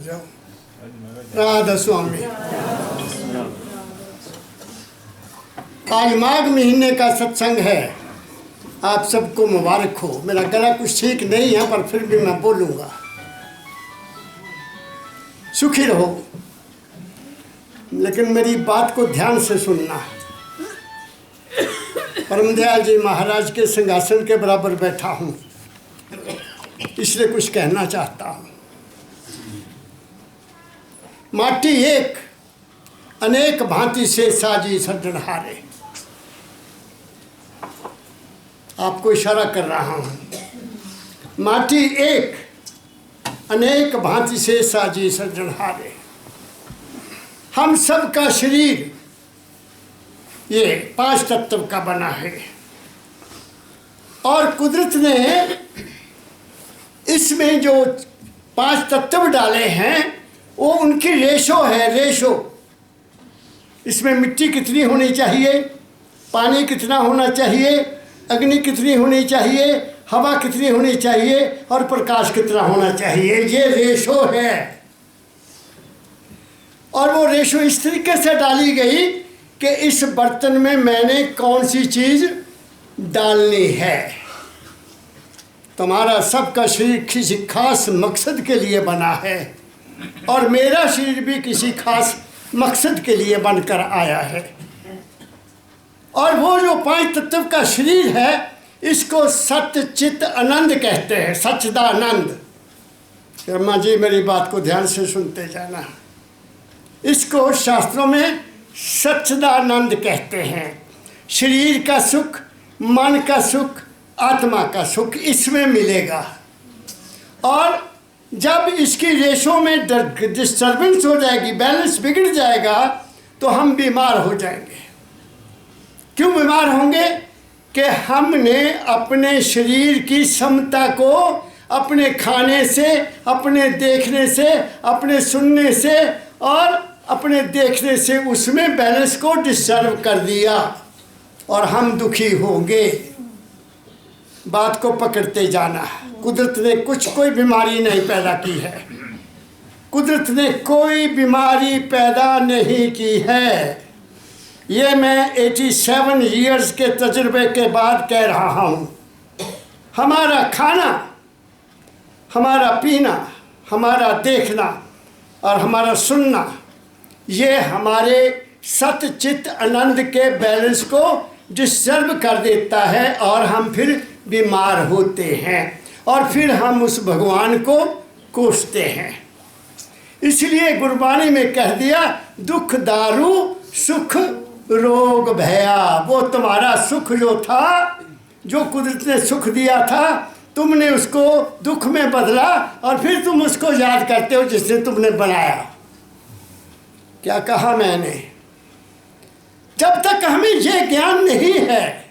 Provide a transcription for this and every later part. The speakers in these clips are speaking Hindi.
राधा स्वामी। आज माघ महीने का सत्संग है। आप सबको मुबारक हो। मेरा गला कुछ ठीक नहीं है पर फिर भी मैं बोलूँगा। सुखी रहो, लेकिन मेरी बात को ध्यान से सुनना। परमदयाल जी महाराज के सिंहासन के बराबर बैठा हूँ, इसलिए कुछ कहना चाहता हूँ। माटी एक अनेक भांति से साजी सृजनहारे। आपको इशारा कर रहा हूँ। माटी एक अनेक भांति से साजी सृजनहारे। हम सब का शरीर ये 5 तत्व का बना है और कुदरत ने इसमें जो 5 तत्व डाले हैं वो उनकी रेशो है। रेशो इसमें मिट्टी कितनी होनी चाहिए, पानी कितना होना चाहिए, अग्नि कितनी होनी चाहिए, हवा कितनी होनी चाहिए और प्रकाश कितना होना चाहिए, ये रेशो है। और वो रेशो इस तरीके से डाली गई कि इस बर्तन में मैंने कौन सी चीज़ डालनी है। तुम्हारा सबका शरीर किसी खास मकसद के लिए बना है और मेरा शरीर भी किसी खास मकसद के लिए बनकर आया है। और वो जो 5 तत्व का शरीर है इसको सत्य चित्त आनंद कहते हैं। सच्चिदानंद। शर्मा जी मेरी बात को ध्यान से सुनते जाना। इसको शास्त्रों में सच्चिदानंद कहते हैं। शरीर का सुख, मन का सुख, आत्मा का सुख इसमें मिलेगा। और जब इसकी रेशो में डिस्टर्बेंस हो जाएगी, बैलेंस बिगड़ जाएगा, तो हम बीमार हो जाएंगे। क्यों बीमार होंगे? कि हमने अपने शरीर की क्षमता को अपने खाने से, अपने देखने से, अपने सुनने से और अपने देखने से उसमें बैलेंस को डिस्टर्ब कर दिया और हम दुखी होंगे। बात को पकड़ते जाना। कुदरत ने कोई बीमारी नहीं पैदा की है। कुदरत ने कोई बीमारी पैदा नहीं की है। ये मैं 87 ईयर्स के तजुर्बे के बाद कह रहा हूँ। हमारा खाना, हमारा पीना, हमारा देखना और हमारा सुनना, ये हमारे सत्य चित्त आनंद के बैलेंस को डिस्टर्ब कर देता है और हम फिर बीमार होते हैं और फिर हम उस भगवान को कोसते हैं। इसलिए गुरबाणी में कह दिया, दुख दारू सुख रोग भया। वो तुम्हारा सुख जो था, जो कुदरत ने सुख दिया था, तुमने उसको दुख में बदला और फिर तुम उसको याद करते हो जिसने तुमने बनाया। क्या कहा मैंने? जब तक हमें ये ज्ञान नहीं है,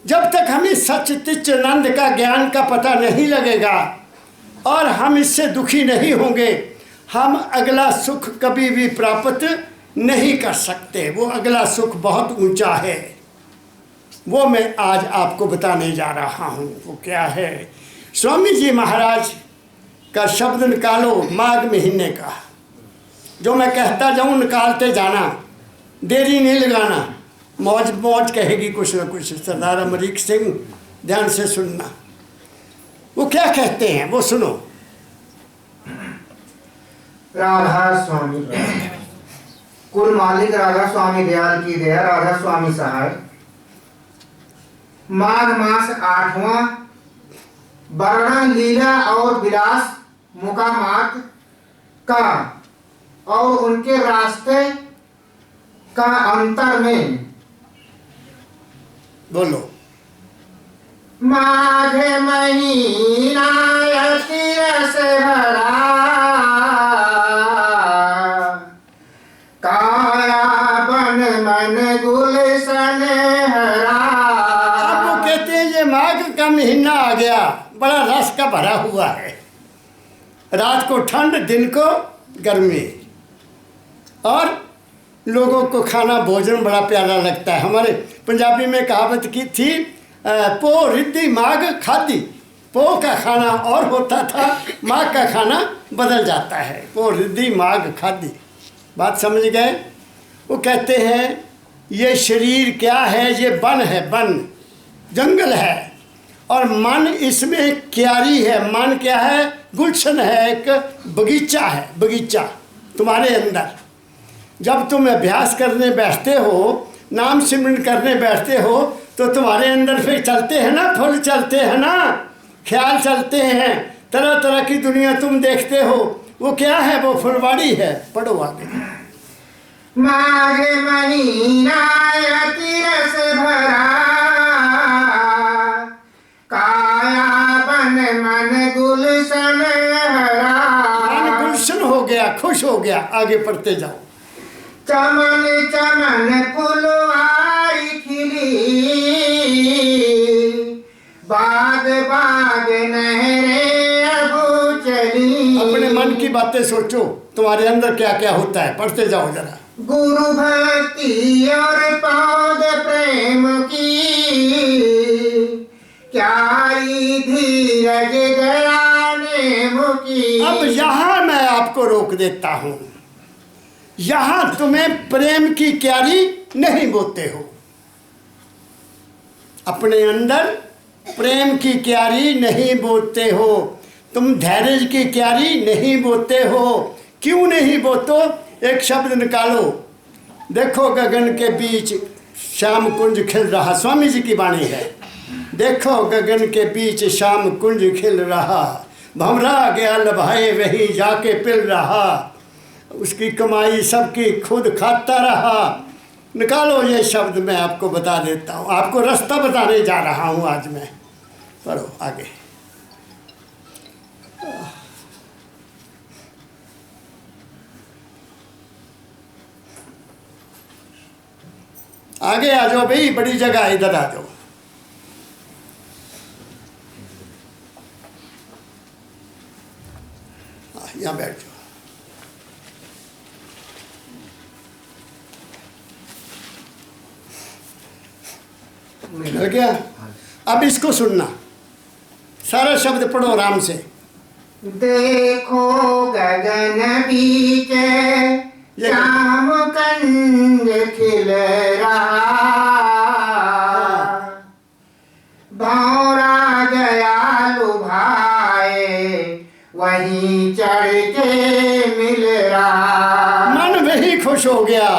जब तक हमें सच्चिदानंद का ज्ञान का पता नहीं लगेगा और हम इससे दुखी नहीं होंगे, हम अगला सुख कभी भी प्राप्त नहीं कर सकते। वो अगला सुख बहुत ऊंचा है। वो मैं आज आपको बताने जा रहा हूँ। वो क्या है? स्वामी जी महाराज का शब्द निकालो माघ महीने का। जो मैं कहता जाऊँ निकालते जाना, देरी नहीं लगाना। मौज मौज कहेगी कुछ न कुछ। सरदार अमरीक सिंह ध्यान से सुनना। वो क्या कहते हैं वो सुनो। राधा स्वामी कुल मालिक राधा स्वामी दयाल की दया। राधा स्वामी सहाय। माघ मास 8वां वर्णन लीला और विलास मुकामात का और उनके रास्ते का अंतर में बोलो। माघ महीना अति रस भरा, काया बन मन गुलशन हरा। अब वो कहते हैं ये माघ का महीना आ गया, बड़ा रस का भरा हुआ है। रात को ठंड, दिन को गर्मी और लोगों को खाना भोजन बड़ा प्यारा लगता है। हमारे पंजाबी में कहावत की थी, पो रिद्धि माघ खादी। पो का खाना और होता था, माँ का खाना बदल जाता है। पो रिद्धि माघ खाद्य, बात समझ गए। वो कहते हैं ये शरीर क्या है, ये वन है, वन जंगल है, और मन इसमें क्यारी है। मन क्या है, गुलशन है, एक बगीचा है, बगीचा तुम्हारे अंदर। जब तुम अभ्यास करने बैठते हो, नाम सिमरन करने बैठते हो, तो तुम्हारे अंदर फिर चलते हैं ना, फल चलते हैं ना, ख्याल चलते हैं, तरह तरह की दुनिया तुम देखते हो। वो क्या है, वो फुलवाड़ी है। पढ़ो आगे। माघ महीना अति रस भरा, काया बन मन गुलशन हरा। मन गुलशन हो गया, खुश हो गया। आगे पढ़ते जाओ। चमन चमन फुलवारी खिली, बाग बाग नहरे अब चली। अपने मन की बातें सोचो, तुम्हारे अंदर क्या क्या होता है। पढ़ते जाओ जरा। गुरु भक्ति और पौध प्रेम की, क्यारी धीरज दया नेम की। अब यहाँ मैं आपको रोक देता हूँ। यहाँ तुम्हें प्रेम की क्यारी नहीं बोते हो, अपने अंदर प्रेम की क्यारी नहीं बोते हो, तुम धैर्य की क्यारी नहीं बोते हो। क्यों नहीं बोतो? एक शब्द निकालो। देखो गगन के बीच श्याम कुंज खिल रहा, स्वामी जी की वाणी है। देखो गगन के बीच श्याम कुंज खिल रहा, भंवरा गया लभाए वही जाके पिल रहा, उसकी कमाई सबकी खुद खाता रहा। निकालो ये शब्द, मैं आपको बता देता हूँ, आपको रास्ता बताने जा रहा हूँ आज मैं। पढ़ो आगे। आगे आ जाओ भाई, बड़ी जगह है, इधर आ जाओ। यहाँ बैठ जाओ। मिल गया? अब इसको सुनना, सारा शब्द पढ़ो आराम से। देखो गगन बीच श्याम कंज खिल रहा, भौरा गया लुभाए वहीं चढ़ के मिल रहा। मन वही खुश हो गया,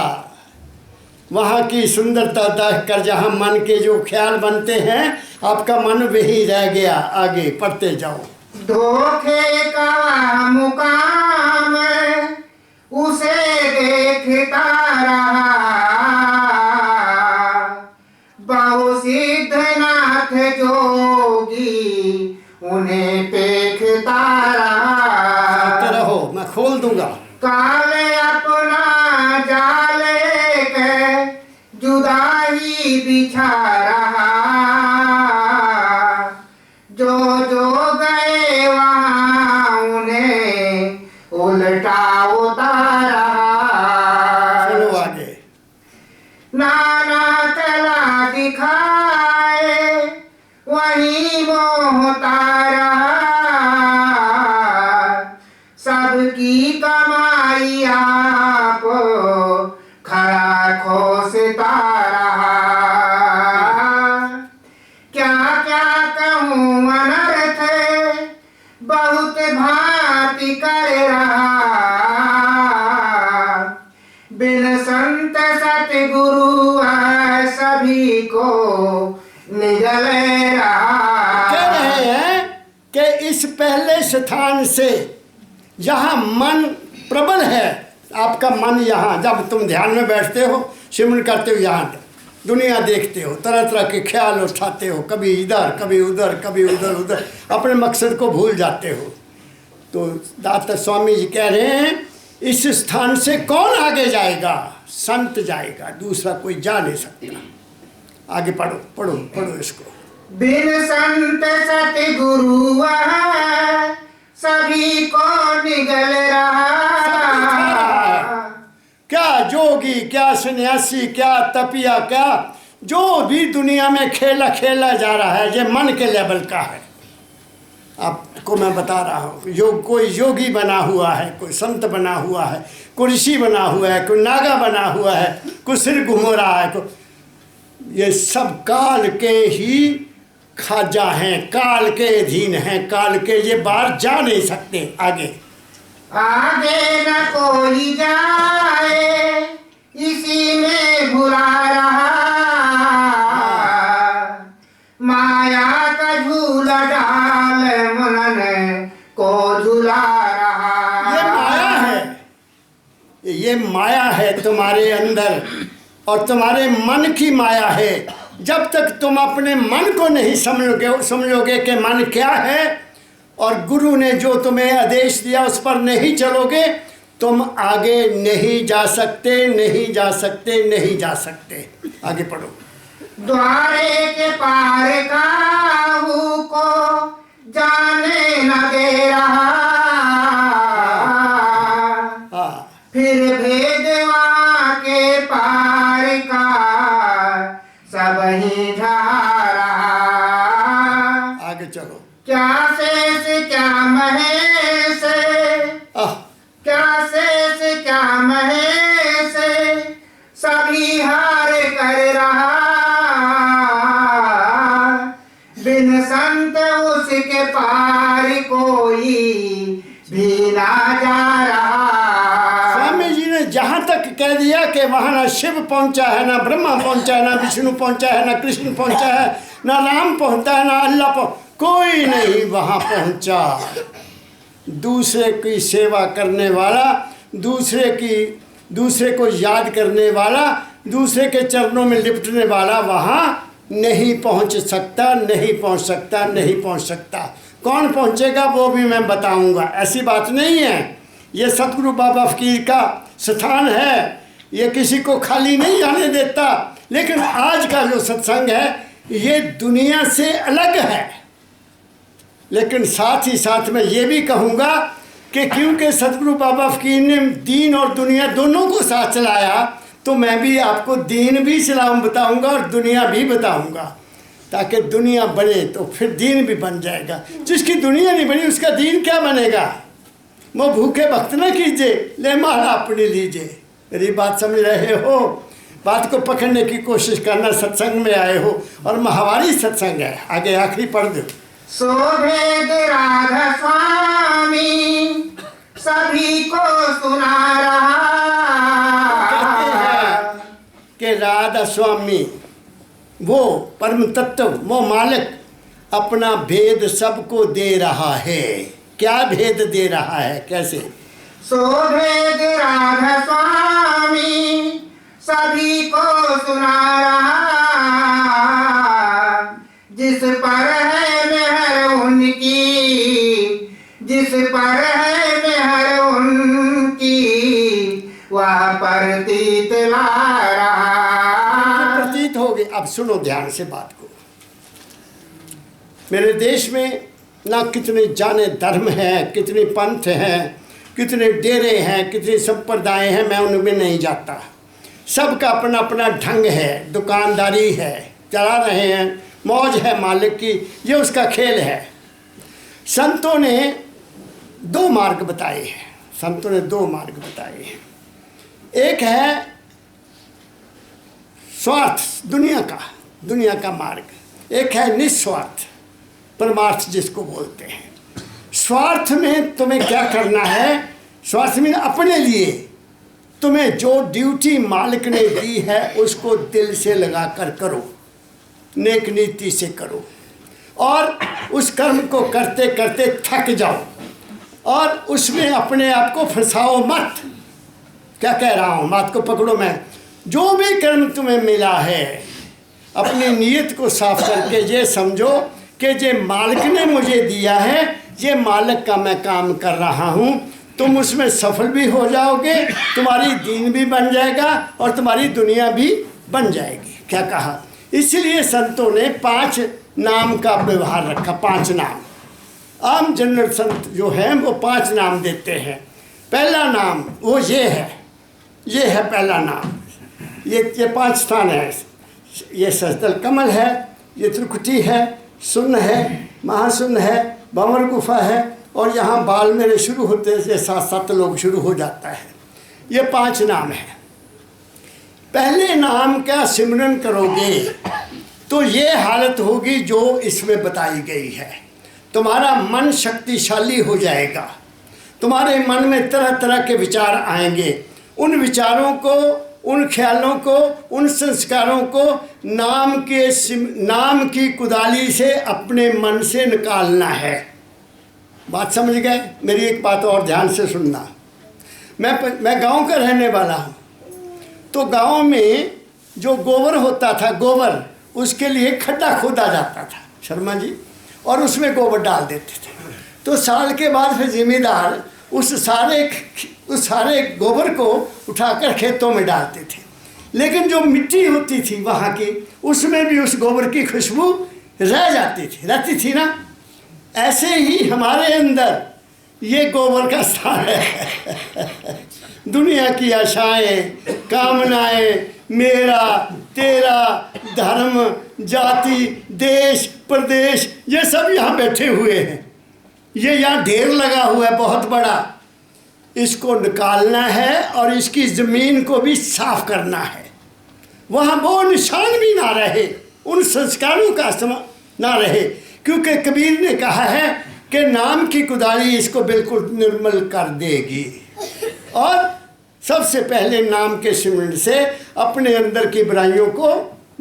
वहाँ की सुंदरता देख कर जहाँ मन के जो ख्याल बनते हैं, आपका मन वही रह गया। आगे पढ़ते जाओ। धोखे का मुकाम उसे देखता रहा, बहु सिद्धनाथ जोगी उन्हें देखता रहा। रहो, मैं खोल दूंगा। काले अपना जाल के जुदाई बिछा रहा, जो जो गए वहाँ उन्हें उल्टा उतारा। चलो आगे। नाना कला दिखाए वहीं मोहता रहा, सबकी कमाई आपको खड़ा खोसता रहा। क्या क्या कहूँ अनर्थ बहुत भांति कर रहा, बिन संत सतगुरु सभी को निगल रहा। कह रहे हैं कि इस पहले स्थान से जहाँ मन प्रबल है, आपका मन यहाँ, जब तुम ध्यान में बैठते हो, सिमरन करते हो, यहाँ दुनिया देखते हो, तरह तरह के ख्याल उठाते हो, कभी इधर कभी उधर, कभी उधर उधर, अपने मकसद को भूल जाते हो। तो दाता स्वामी जी कह रहे हैं, इस स्थान से कौन आगे जाएगा? संत जाएगा, दूसरा कोई जा नहीं सकता। आगे पढ़ो पढ़ो पढ़ो इसको। बिन संत सतगुरु सभी को निगल रहा, क्या जोगी, क्या सन्यासी, क्या तपिया, क्या जो भी दुनिया में खेला खेला जा रहा है, ये मन के लेवल का है। आपको मैं बता रहा हूँ, कोई योगी बना हुआ है, कोई संत बना हुआ है, कोई ऋषि बना हुआ है, कोई नागा बना हुआ है, कोई सिर घूम रहा है, ये सब काल के ही खाजा हैं, काल के अधीन हैं, काल के, ये बाहर जा नहीं सकते आगे। आगे न कोई जाए इसी में भुला रहा, माया का झूला डाल मन को झुला रहा। ये माया है, ये माया है तुम्हारे अंदर, और तुम्हारे मन की माया है। जब तक तुम अपने मन को नहीं समझोगे कि मन क्या है, और गुरु ने जो तुम्हें आदेश दिया उस पर नहीं चलोगे, तुम आगे नहीं जा सकते, नहीं जा सकते, नहीं जा सकते। आगे पढ़ो। द्वारे के पार काहू को जाने न दे रहा, फिर भेदवा के पार का सब ही जा रहा। आगे चलो। क्या शेष क्या महेश, क्या शेष क्या महेश, सभी हार कर रहा, बिन संत उसके पार कोई भी ना जा रहा। स्वामी जी ने जहाँ तक कह दिया कि वहाँ ना शिव पहुँचा है, ना ब्रह्मा पहुँचा है, ना विष्णु पहुँचा है, ना कृष्ण पहुँचा है, ना राम पहुँचा है, ना अल्लाह कोई नहीं वहाँ पहुँचा। दूसरे की सेवा करने वाला, दूसरे को याद करने वाला, दूसरे के चरणों में लिपटने वाला वहाँ नहीं पहुँच सकता, नहीं पहुँच सकता, नहीं पहुँच सकता। कौन पहुँचेगा वो भी मैं बताऊँगा, ऐसी बात नहीं है। ये सतगुरु बाबा फकीर का स्थान है, ये किसी को खाली नहीं जाने देता। लेकिन आज का जो सत्संग है ये दुनिया से अलग है। लेकिन साथ ही साथ मैं ये भी कहूँगा कि क्योंकि सतगुरु बाबा फकीर ने दीन और दुनिया दोनों को साथ चलाया, तो मैं भी आपको दीन भी इस्लाम बताऊँगा और दुनिया भी बताऊँगा, ताकि दुनिया बने तो फिर दीन भी बन जाएगा। जिसकी दुनिया नहीं बनी उसका दीन क्या बनेगा। वो भूखे वक्त न कीजिए, ले माला अपनी लीजिए। मेरी बात समझ रहे हो? बात को पकड़ने की कोशिश करना। सत्संग में आए हो और महावारी सत्संग है। आगे आखिरी पढ़ दो। सो भेद राधा स्वामी सभी को सुना रहा, कहते हैं कि राधा स्वामी वो परम तत्व, वो मालिक अपना भेद सबको दे रहा है। क्या भेद दे रहा है, कैसे? सो भेद राधा स्वामी सभी को सुना रहा, जिस पर है मेहर उनकी, जिस पर है मेहर उनकी, वह प्रतीत ला रहा। प्रतीत हो गए। अब सुनो ध्यान से बात को। मेरे देश में ना कितने जाने धर्म हैं, कितने पंथ हैं, कितने डेरे हैं, कितने संप्रदाय हैं, मैं उनमें नहीं जाता। सबका अपना अपना ढंग है, दुकानदारी है, चला रहे हैं, मौज है मालिक की, ये उसका खेल है। संतों ने दो मार्ग बताए हैं, संतों ने दो मार्ग बताए हैं। एक है स्वार्थ, दुनिया का मार्ग। एक है निस्वार्थ, परमार्थ जिसको बोलते हैं। स्वार्थ में तुम्हें क्या करना है? स्वार्थ में अपने लिए तुम्हें जो ड्यूटी मालिक ने दी है उसको दिल से लगा कर करो, नेक नीति से करो, और उस कर्म को करते करते थक जाओ और उसमें अपने आप को फंसाओ मत। क्या कह रहा हूँ, बात को पकड़ो। मैं जो भी कर्म तुम्हें मिला है अपनी नीयत को साफ करके ये समझो कि ये मालिक ने मुझे दिया है, ये मालिक का मैं काम कर रहा हूँ। तुम उसमें सफल भी हो जाओगे, तुम्हारी दीन भी बन जाएगा और तुम्हारी दुनिया भी बन जाएगी। क्या कहा? इसलिए संतों ने 5 नाम का व्यवहार रखा। 5 नाम। आम जनरल संत जो हैं वो 5 नाम देते हैं। पहला नाम वो ये है पहला नाम। ये 5 स्थान है। ये सजदल कमल है, ये त्रिकुटी है, शून्य है, महाशून्य है, भंवर गुफा है और यहाँ बाल मेरे शुरू होते से 7 लोग शुरू हो जाता है। ये 5 नाम है। पहले नाम का सिमरन करोगे तो ये हालत होगी जो इसमें बताई गई है। तुम्हारा मन शक्तिशाली हो जाएगा, तुम्हारे मन में तरह तरह के विचार आएंगे। उन विचारों को, उन ख्यालों को, उन संस्कारों को नाम की कुदाली से अपने मन से निकालना है। बात समझ गए? मेरी एक बात और ध्यान से सुनना। मैं गांव का रहने वाला हूँ। तो गांव में जो गोबर होता था, गोबर, उसके लिए खड्डा खोदा जाता था शर्मा जी, और उसमें गोबर डाल देते थे। तो साल के बाद फिर जिम्मेदार उस सारे गोबर को उठाकर खेतों में डालते थे। लेकिन जो मिट्टी होती थी वहाँ की, उसमें भी उस गोबर की खुशबू रहती थी ना। ऐसे ही हमारे अंदर ये गोबर का स्थान है। दुनिया की आशाएं, कामनाएं, मेरा, तेरा, धर्म, जाति, देश, प्रदेश, ये सब यहाँ बैठे हुए हैं। ये यहाँ ढेर लगा हुआ है बहुत बड़ा। इसको निकालना है और इसकी ज़मीन को भी साफ करना है। वहाँ वो निशान भी ना रहे, उन संस्कारों का ना रहे, क्योंकि कबीर ने कहा है कि नाम की कुदाली इसको बिल्कुल निर्मल कर देगी। और सबसे पहले नाम के सिमरन से अपने अंदर की बुराइयों को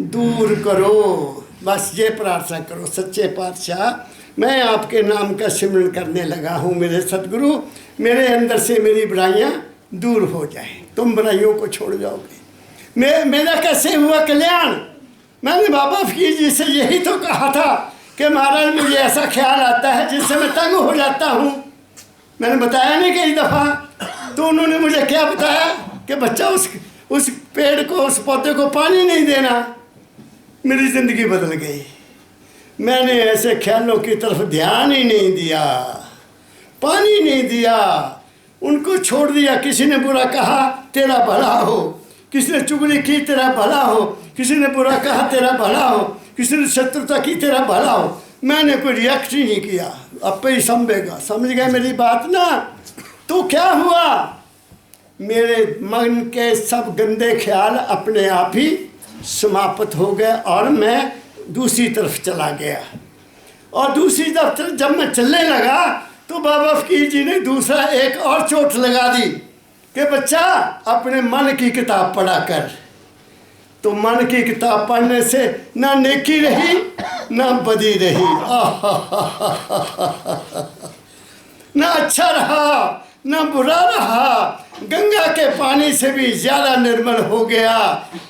दूर करो। बस ये प्रार्थना करो, सच्चे पातशाह, मैं आपके नाम का सिमरन करने लगा हूँ मेरे सतगुरु, मेरे अंदर से मेरी बुराइयाँ दूर हो जाएं, तुम बुराइयों को छोड़ जाओगे। मेरा कैसे हुआ कल्याण? मैंने बाबा फकीर जी से यही तो कहा था कि महाराज मुझे ऐसा ख्याल आता है जिससे मैं तंग हो जाता हूँ। मैंने बताया नहीं कई दफ़ा, तो उन्होंने मुझे क्या बताया कि बच्चा उस पेड़ को, उस पौधे को पानी नहीं देना। मेरी ज़िंदगी बदल गई। मैंने ऐसे ख्यालों की तरफ ध्यान ही नहीं दिया, पानी नहीं दिया, उनको छोड़ दिया। किसी ने बुरा कहा तेरा भला हो, किसी ने चुगली की तेरा भला हो, किसी ने बुरा कहा तेरा भला हो, किसी ने शत्रुता की तेरा भला हो। मैंने कोई रिएक्ट ही नहीं किया, अब पे ही समझेगा। समझ गए मेरी बात ना? तो क्या हुआ, मेरे मन के सब गंदे ख्याल अपने आप ही समाप्त हो गए और मैं दूसरी तरफ चला गया। और दूसरी तरफ जब मैं चलने लगा तो बाबा फकीर जी ने दूसरा एक और चोट लगा दी कि बच्चा अपने मन की किताब पढ़ा कर। तो मन की किताब पढ़ने से ना नेकी रही ना बदी रही, ना अच्छा रहा ना बुरा रहा, गंगा के पानी से भी ज़्यादा निर्मल हो गया।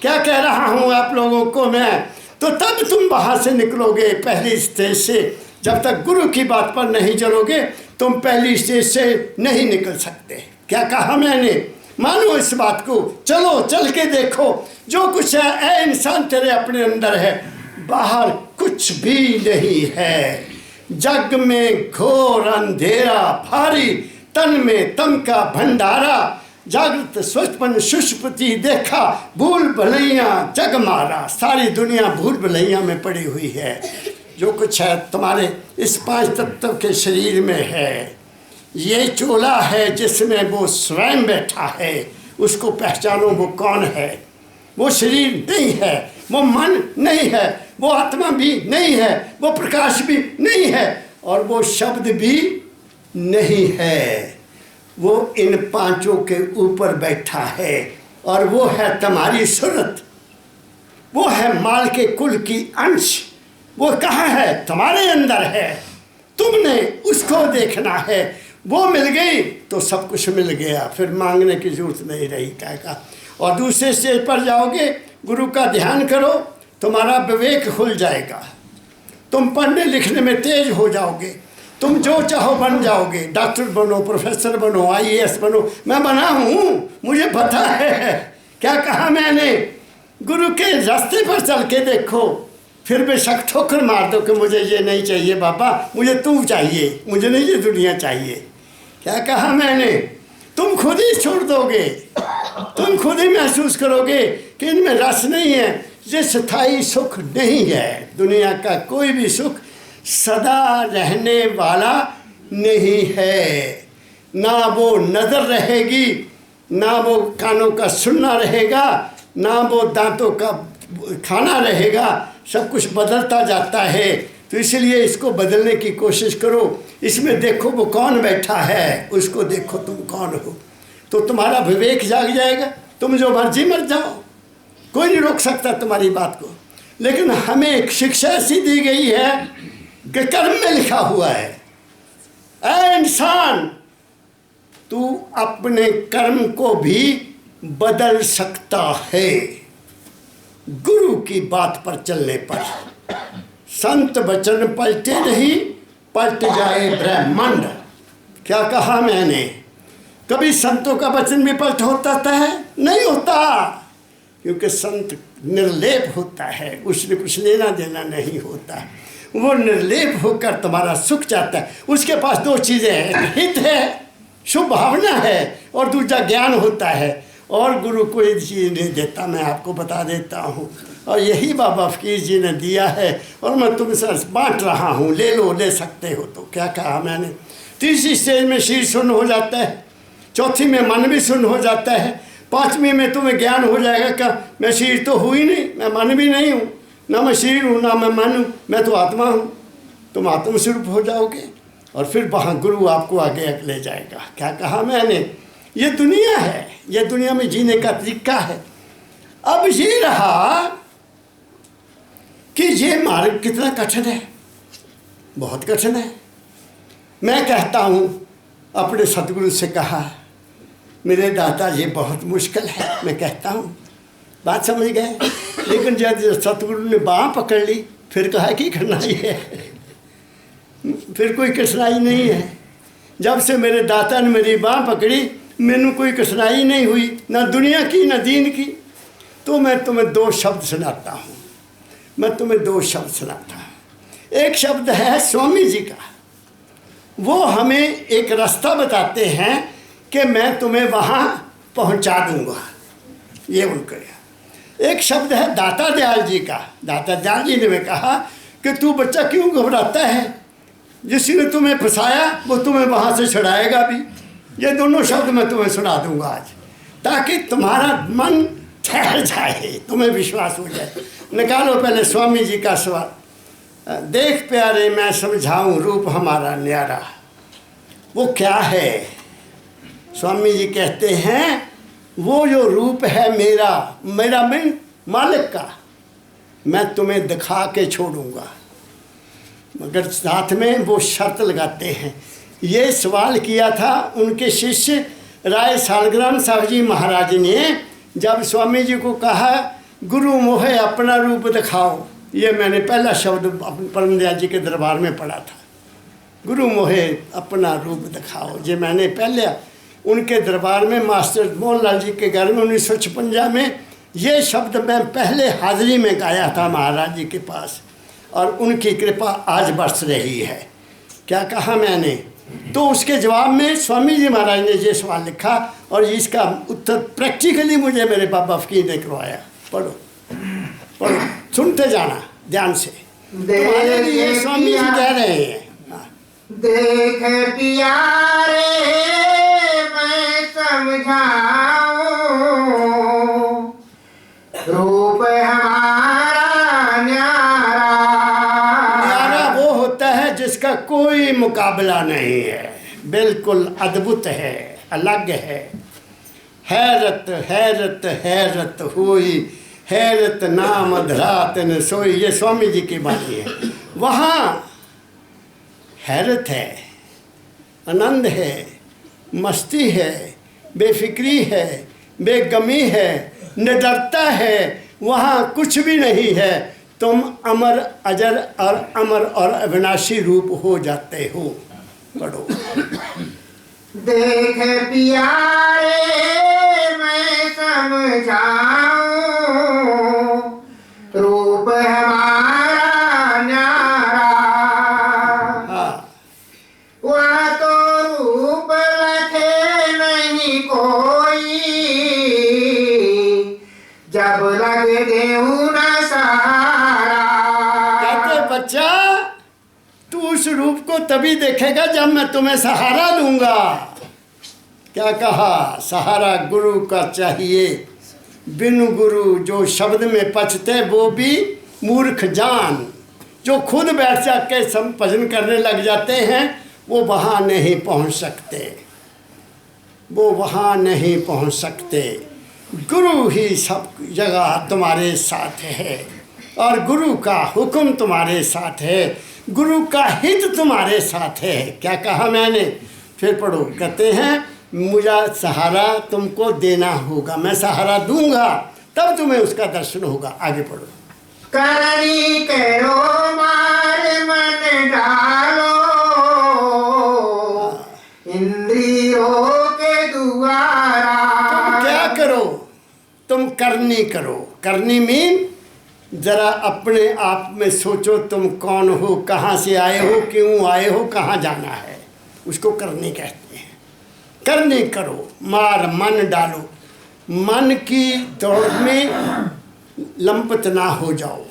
क्या कह रहा हूँ आप लोगों को मैं? तो तब तुम वहाँ से निकलोगे पहली स्टेज से। जब तक गुरु की बात पर नहीं चलोगे तुम पहली स्टेज से नहीं निकल सकते। क्या कहा मैंने? मानो इस बात को, चलो चल के देखो जो कुछ है ऐ इंसान तेरे अपने अंदर है, बाहर कुछ भी नहीं है। जग में घोर अंधेरा भारी, तन में तम का भंडारा, जागृत स्वप्न सुषुप्ति देखा, भूल भलैया जग मारा। सारी दुनिया भूल भलैया में पड़ी हुई है। जो कुछ है तुम्हारे इस 5 तत्व के शरीर में है। ये चोला है जिसमें वो स्वयं बैठा है, उसको पहचानो वो कौन है। वो शरीर नहीं है, वो मन नहीं है, वो आत्मा भी नहीं है, वो प्रकाश भी नहीं है और वो शब्द भी नहीं है। वो इन 5 के ऊपर बैठा है और वो है तुम्हारी सूरत, वो है माल के कुल की अंश। वो कहाँ है? तुम्हारे अंदर है, तुमने उसको देखना है। वो मिल गई तो सब कुछ मिल गया, फिर मांगने की जरूरत नहीं रही क्या का। और दूसरे स्टेज पर जाओगे, गुरु का ध्यान करो, तुम्हारा विवेक खुल जाएगा, तुम पढ़ने लिखने में तेज हो जाओगे, तुम जो चाहो बन जाओगे। डॉक्टर बनो, प्रोफेसर बनो, IAS बनो। मैं बना हूँ, मुझे पता है। क्या कहा मैंने? गुरु के रास्ते पर चल के देखो, फिर बेशक ठोकर मार दो कि मुझे ये नहीं चाहिए बाबा, मुझे तू चाहिए, मुझे नहीं ये दुनिया चाहिए। क्या कहा मैंने? तुम खुद ही छोड़ दोगे, तुम खुद ही महसूस करोगे कि इनमें रस नहीं है, ये स्थायी सुख नहीं है। दुनिया का कोई भी सुख सदा रहने वाला नहीं है। ना वो नज़र रहेगी, ना वो कानों का सुनना रहेगा, ना वो दांतों का खाना रहेगा। सब कुछ बदलता जाता है। तो इसलिए इसको बदलने की कोशिश करो। इसमें देखो वो कौन बैठा है, उसको देखो तुम कौन हो, तो तुम्हारा विवेक जाग जाएगा। तुम जो मर्जी मर जाओ, कोई नहीं रोक सकता तुम्हारी बात को। लेकिन हमें एक शिक्षा ऐसी दी गई है कि कर्म में लिखा हुआ है, ऐ इंसान तू अपने कर्म को भी बदल सकता है गुरु की बात पर चलने पर। संत वचन पलटे नहीं, पलट जाए ब्रह्मांड। क्या कहा मैंने? कभी संतों का वचन भी पलट होता है? नहीं होता, क्योंकि संत निर्लेप होता है, उसने कुछ लेना देना नहीं होता। वो निर्लेप होकर तुम्हारा सुख चाहता है। उसके पास दो चीज़ें हैं, हित है, शुभ भावना है, और दूसरा ज्ञान होता है। और गुरु कोई चीज़ नहीं देता, मैं आपको बता देता हूँ। और यही बाबा फकीर जी ने दिया है, और मैं तुमसे बांट रहा हूँ। ले लो, ले सकते हो। तो क्या कहा मैंने? तीसरी स्टेज में शीर शून्य हो जाता है, चौथी में मन भी शून्य हो जाता है, पाँचवीं में तुम्हें ज्ञान हो जाएगा क्या मैं शीर तो हुई नहीं, मैं मन भी नहीं हूँ, ना मैं शरीर हूँ ना मैं मन हूँ, मैं तो आत्मा हूँ। तुम आत्मस्वरूप हो जाओगे, और फिर वहाँ गुरु आपको आगे ले जाएगा। क्या कहा मैंने? ये दुनिया है, ये दुनिया में जीने का तरीका है। अब ये रहा कि ये मार्ग कितना कठिन है, बहुत कठिन है। मैं कहता हूँ, अपने सतगुरु से कहा, मेरे दादा ये बहुत मुश्किल है। मैं कहता हूँ, बात समझ गए। लेकिन जब सतगुरु ने बाँह पकड़ ली, फिर कहा कि कठिनाई है, फिर कोई कठिनाई नहीं है। जब से मेरे दाता ने मेरी बाँह पकड़ी, मैंने कोई कठिनाई नहीं हुई, ना दुनिया की ना दीन की। तो मैं तुम्हें दो शब्द सुनाता हूँ, मैं तुम्हें दो शब्द सुनाता हूँ। एक शब्द है स्वामी जी का, वो हमें एक रास्ता बताते हैं कि मैं तुम्हें वहाँ पहुँचा दूँगा, ये उनका। एक शब्द है दाता दयाल जी का। दाता दयाल जी ने कहा कि तू बच्चा क्यों घबराता है, जिसने तुम्हें फंसाया वो तुम्हें वहाँ से छुड़ाएगा भी। ये दोनों शब्द मैं तुम्हें सुना दूंगा आज, ताकि तुम्हारा मन ठहर जाए, तुम्हें विश्वास हो जाए। निकालो पहले स्वामी जी का सवाल। देख प्यारे मैं समझाऊं रूप हमारा न्यारा, वो क्या है? स्वामी जी कहते हैं, वो जो रूप है मेरा, मेरा मैं मालिक का, मैं तुम्हें दिखा के छोड़ूंगा। मगर साथ में वो शर्त लगाते हैं। ये सवाल किया था उनके शिष्य राय सालग्राम साहब जी महाराज ने, जब स्वामी जी को कहा गुरु मोहे अपना रूप दिखाओ। ये मैंने पहला शब्द परम दयाल जी के दरबार में पढ़ा था, गुरु मोहे अपना रूप दिखाओ। ये मैंने पहले उनके दरबार में मास्टर मोहनलाल जी के घर में 1956 में ये शब्द मैं पहले हाजिरी में गाया था महाराज जी के पास, और उनकी कृपा आज बरस रही है। क्या कहा मैंने? तो उसके जवाब में स्वामी जी महाराज ने ये सवाल लिखा, और इसका उत्तर प्रैक्टिकली मुझे मेरे बाबा फकीर ने करवाया। पढ़ो पढ़ो, सुनते जाना ध्यान से। तुम्हारे लिए स्वामी जी कह रहे हैं, देख प्यारे मैं समझाऊं रूप हमारा न्यारा। न्यारा वो होता है जिसका कोई मुकाबला नहीं है, बिल्कुल अद्भुत है, अलग है। हैरत हैरत हैरत हुई, हैरत नाम अधरात न सोई, ये स्वामी जी की बानी है। वहाँ हैरत है, आनंद है, मस्ती है, बेफिक्री है, बेगमी है, निडरता है। वहाँ कुछ भी नहीं है, तुम अमर अजर और अमर और अविनाशी रूप हो जाते हो। पढ़ो। देख प्यारे मैं समझाऊं रूप हमारा न्यारा। हाँ, वह तो रूप लखे नहीं कोई, जब लग देऊं न सहारा। कहते बच्चा रूप को तभी देखेगा जब मैं तुम्हें सहारा दूंगा। क्या कहा? सहारा गुरु का चाहिए, बिनु गुरु जो शब्द में पचते वो भी मूर्ख जान। जो खुद बैठ जाके भजन करने लग जाते हैं वो वहाँ नहीं पहुँच सकते, वो वहाँ नहीं पहुँच सकते। गुरु ही सब जगह तुम्हारे साथ है और गुरु का हुक्म तुम्हारे साथ है, गुरु का हित तुम्हारे साथ है। क्या कहा मैंने? फिर पढ़ो, कहते हैं मुझे सहारा तुमको देना होगा, मैं सहारा दूंगा तब तुम्हें उसका दर्शन होगा। आगे पढ़ो। करनी करो मार मन डालो, इंद्रियों के द्वारा। तुम क्या करो? तुम करनी करो। करनी मीन जरा अपने आप में सोचो, तुम कौन हो, कहाँ से आए हो, क्यों आए हो, कहाँ जाना है, उसको करनी कहते हैं। करनी करो, मार मन डालो, मन की दौड़ में लंपत ना हो जाओ,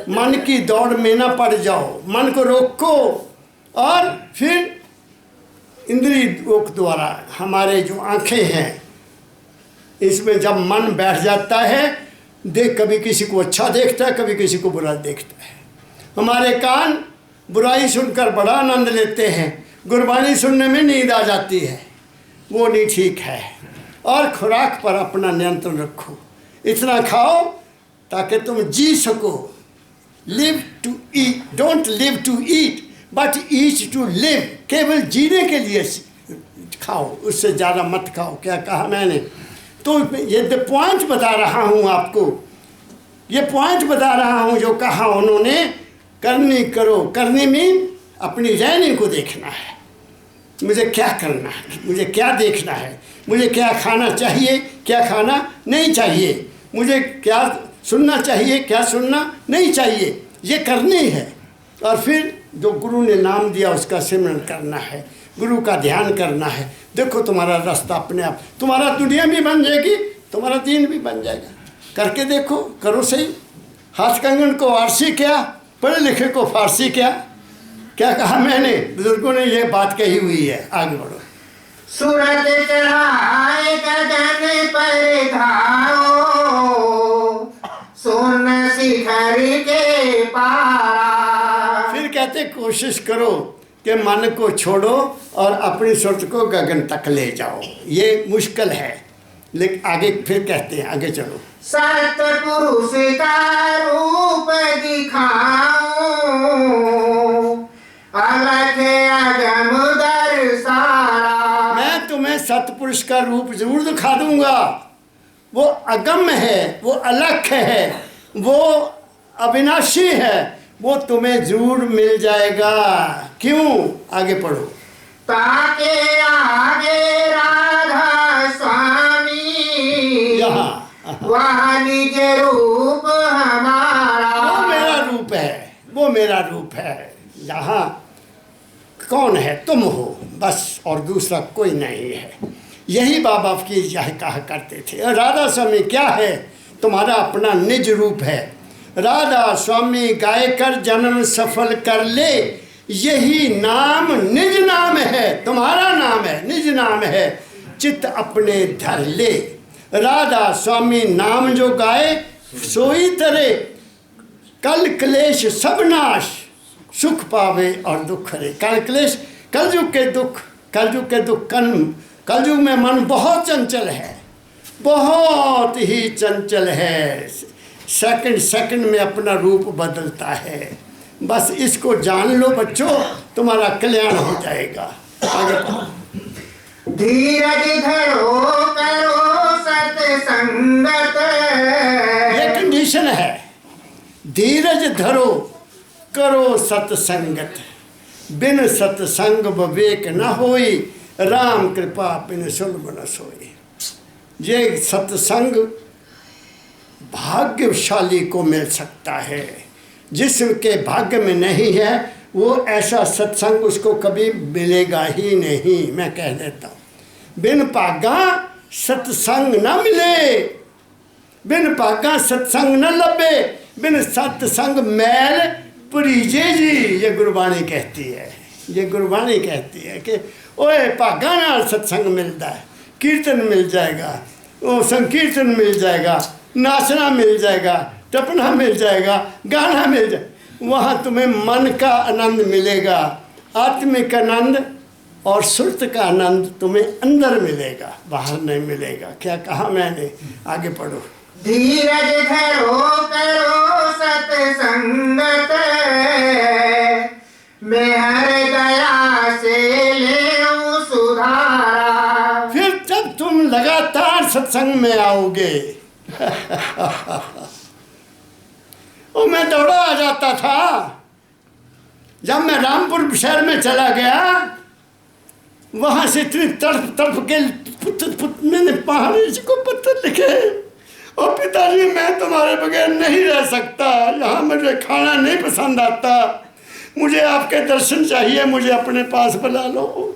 मन की दौड़ में ना पड़ जाओ, मन को रोको। और फिर इंद्रियों द्वारा हमारे जो आँखें हैं इसमें जब मन बैठ जाता है, देख कभी किसी को अच्छा देखता है, कभी किसी को बुरा देखता है। हमारे कान बुराई सुनकर बड़ा आनंद लेते हैं, गुरबानी सुनने में नींद आ जाती है, वो नहीं ठीक है। और खुराक पर अपना नियंत्रण रखो, इतना खाओ ताकि तुम जी सको। Live to eat, don't live to eat but eat to live. केवल जीने के लिए खाओ, उससे ज़्यादा मत खाओ। क्या कहा मैंने? तो ये पॉइंट बता रहा हूँ आपको, ये पॉइंट बता रहा हूँ जो कहा उन्होंने। करनी करो, करनी मीन अपनी रहनी को देखना है, मुझे क्या करना है, मुझे क्या देखना है, मुझे क्या खाना चाहिए, क्या खाना नहीं चाहिए, मुझे क्या सुनना चाहिए, क्या सुनना नहीं चाहिए, ये करनी है। और फिर जो गुरु ने नाम दिया उसका सिमरन करना है, गुरु का ध्यान करना है। देखो तुम्हारा रास्ता अपने आप, तुम्हारा दुनिया भी बन जाएगी, तुम्हारा दीन भी बन जाएगा। करके देखो, करो सही। हाथ कंगन को आरसी क्या, पढ़े लिखे को फारसी क्या। क्या कहा मैंने? बुजुर्गों ने ये बात कही हुई है। आगे बढ़ो। सूरत चढ़ाए गगन पर धारो, सोन शिखर के पारा। फिर कहते कोशिश करो कि मन को छोड़ो और अपनी सुरत को गगन तक ले जाओ। ये मुश्किल है, लेकिन आगे फिर कहते हैं, आगे चलो। सतपुरुष का रूप दिखाओ, अलख अगम दर्शारा। मैं तुम्हें सतपुरुष का रूप जरूर दिखा दूंगा। वो अगम है, वो अलख है, वो अविनाशी है, वो तुम्हें जरूर मिल जाएगा। क्यों? आगे पढ़ो। ताके आगे राधा स्वामी, यहाँ वह निज रूप हमारा। वो मेरा रूप है, वो मेरा रूप है। यहाँ कौन है? तुम हो बस, और दूसरा कोई नहीं है। यही बाबा की यह कहा करते थे। और राधा स्वामी क्या है? तुम्हारा अपना निज रूप है। राधा स्वामी गाय कर जन्म सफल कर ले, यही नाम निज नाम है। तुम्हारा नाम है, निज नाम है, चित्त अपने धर ले। राधा स्वामी नाम जो गाए सोई तरे, कल क्लेश सब नाश, सुख पावे और दुख हरे। कल क्लेश, कलयुग के दुख, कलयुग के दुख। कलयुग में मन बहुत चंचल है, बहुत ही चंचल है, सेकंड सेकंड में अपना रूप बदलता है। बस इसको जान लो बच्चों, तुम्हारा कल्याण हो जाएगा। आगे धीरज धरो करो सत्संगत, ये कंडीशन है। धीरज धरो करो सत्संगत, बिन सत्संग विवेक न होई, राम कृपा बिन सुलभ न सोई। ये सत्संग भाग्यशाली को मिल सकता है, जिसके भाग्य में नहीं है वो ऐसा सत्संग उसको कभी मिलेगा ही नहीं। मैं कह देता हूँ, बिन पागा सत्संग न मिले, बिन पागा सत्संग न लबे, बिन सत्संग मैल परीजे जी, ये गुरबाणी कहती है। ये गुरबाणी कहती है कि ओए भागा नाल सत्संग मिलता है, कीर्तन मिल जाएगा, वो संकीर्तन मिल जाएगा, नाचना मिल जाएगा, टपना मिल जाएगा, गाना मिल जाएगा। वहाँ तुम्हें मन का आनंद मिलेगा, आत्मिक आनंद और सुरत का आनंद तुम्हें अंदर मिलेगा, बाहर नहीं मिलेगा। क्या कहा मैंने? आगे पढ़ो। धीरज धरो करो सत्संगत, मैं हर दया से ले सुधारा। फिर जब तुम लगातार सत्संग में आओगे ओ मैं दौड़ा आ जाता था। जब मैं रामपुर शहर में चला गया, वहां से इतनी तड़प तड़प के मैंने पहाड़ी जी को पत्थर लिखे, और पिताजी मैं तुम्हारे बगैर नहीं रह सकता, यहाँ मुझे खाना नहीं पसंद आता, मुझे आपके दर्शन चाहिए, मुझे अपने पास बुला लो।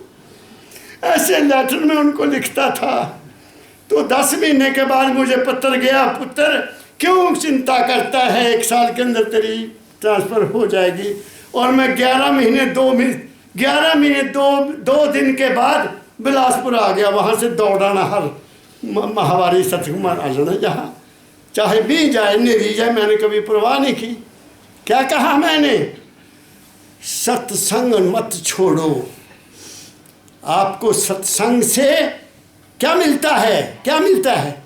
ऐसे लेटर में उनको लिखता था। तो 10 महीने के बाद मुझे पत्र गया, पुत्र क्यों चिंता करता है, 1 साल के अंदर तेरी ट्रांसफ़र हो जाएगी। और मैं 11 महीने 2 दिन के बाद बिलासपुर आ गया। वहाँ से दौड़ाना हर महावारी सतकुमार आ जाना, जहाँ चाहे भी जाए नहीं जाए, मैंने कभी परवाह नहीं की। क्या कहा मैंने? सत्संग मत छोड़ो। आपको सत्संग से क्या मिलता है? क्या मिलता है?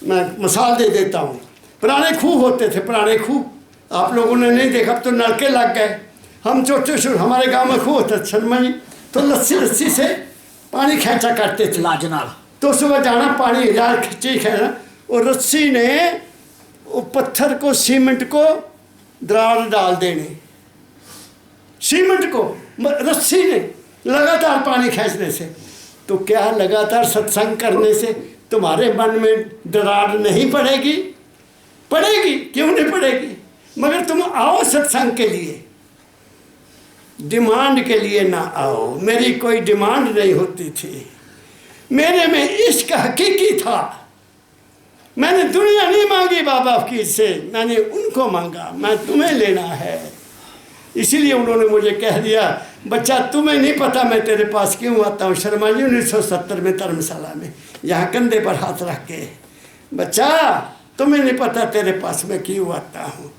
मैं मिसाल दे देता हूँ। पुराने खूह होते थे, पुराने खूह, आप लोगों ने नहीं देखा, अब तो नलके लग गए। हम छोटे छोटे, हमारे गांव में खूह होता था शर्मा जी, तो लस्सी से पानी खींचा करते थे लाजनाल। तो सुबह जाना, पानी हजार खींचे खेना, और रस्सी ने वो पत्थर को, सीमेंट को दरार डाल देने, सीमेंट को रस्सी ने लगातार पानी खींचने से। तो क्या लगातार सत्संग करने से तुम्हारे मन में दरार नहीं पड़ेगी? पड़ेगी, क्यों नहीं पड़ेगी? मगर तुम आओ सत्संग के लिए, डिमांड के लिए ना आओ। मेरी कोई डिमांड नहीं होती थी, मेरे में इश्क हकीकी था। मैंने दुनिया नहीं मांगी बाबा फकीर से, मैंने उनको मांगा, मैं तुम्हें लेना है। इसीलिए उन्होंने मुझे कह दिया, बच्चा तुम्हें नहीं पता मैं तेरे पास क्यों आता हूँ। शर्मा जी 1970 में धर्मशाला में, यहाँ कंधे पर हाथ रख के, बच्चा तुम्हें नहीं पता तेरे पास मैं क्यों आता हूँ।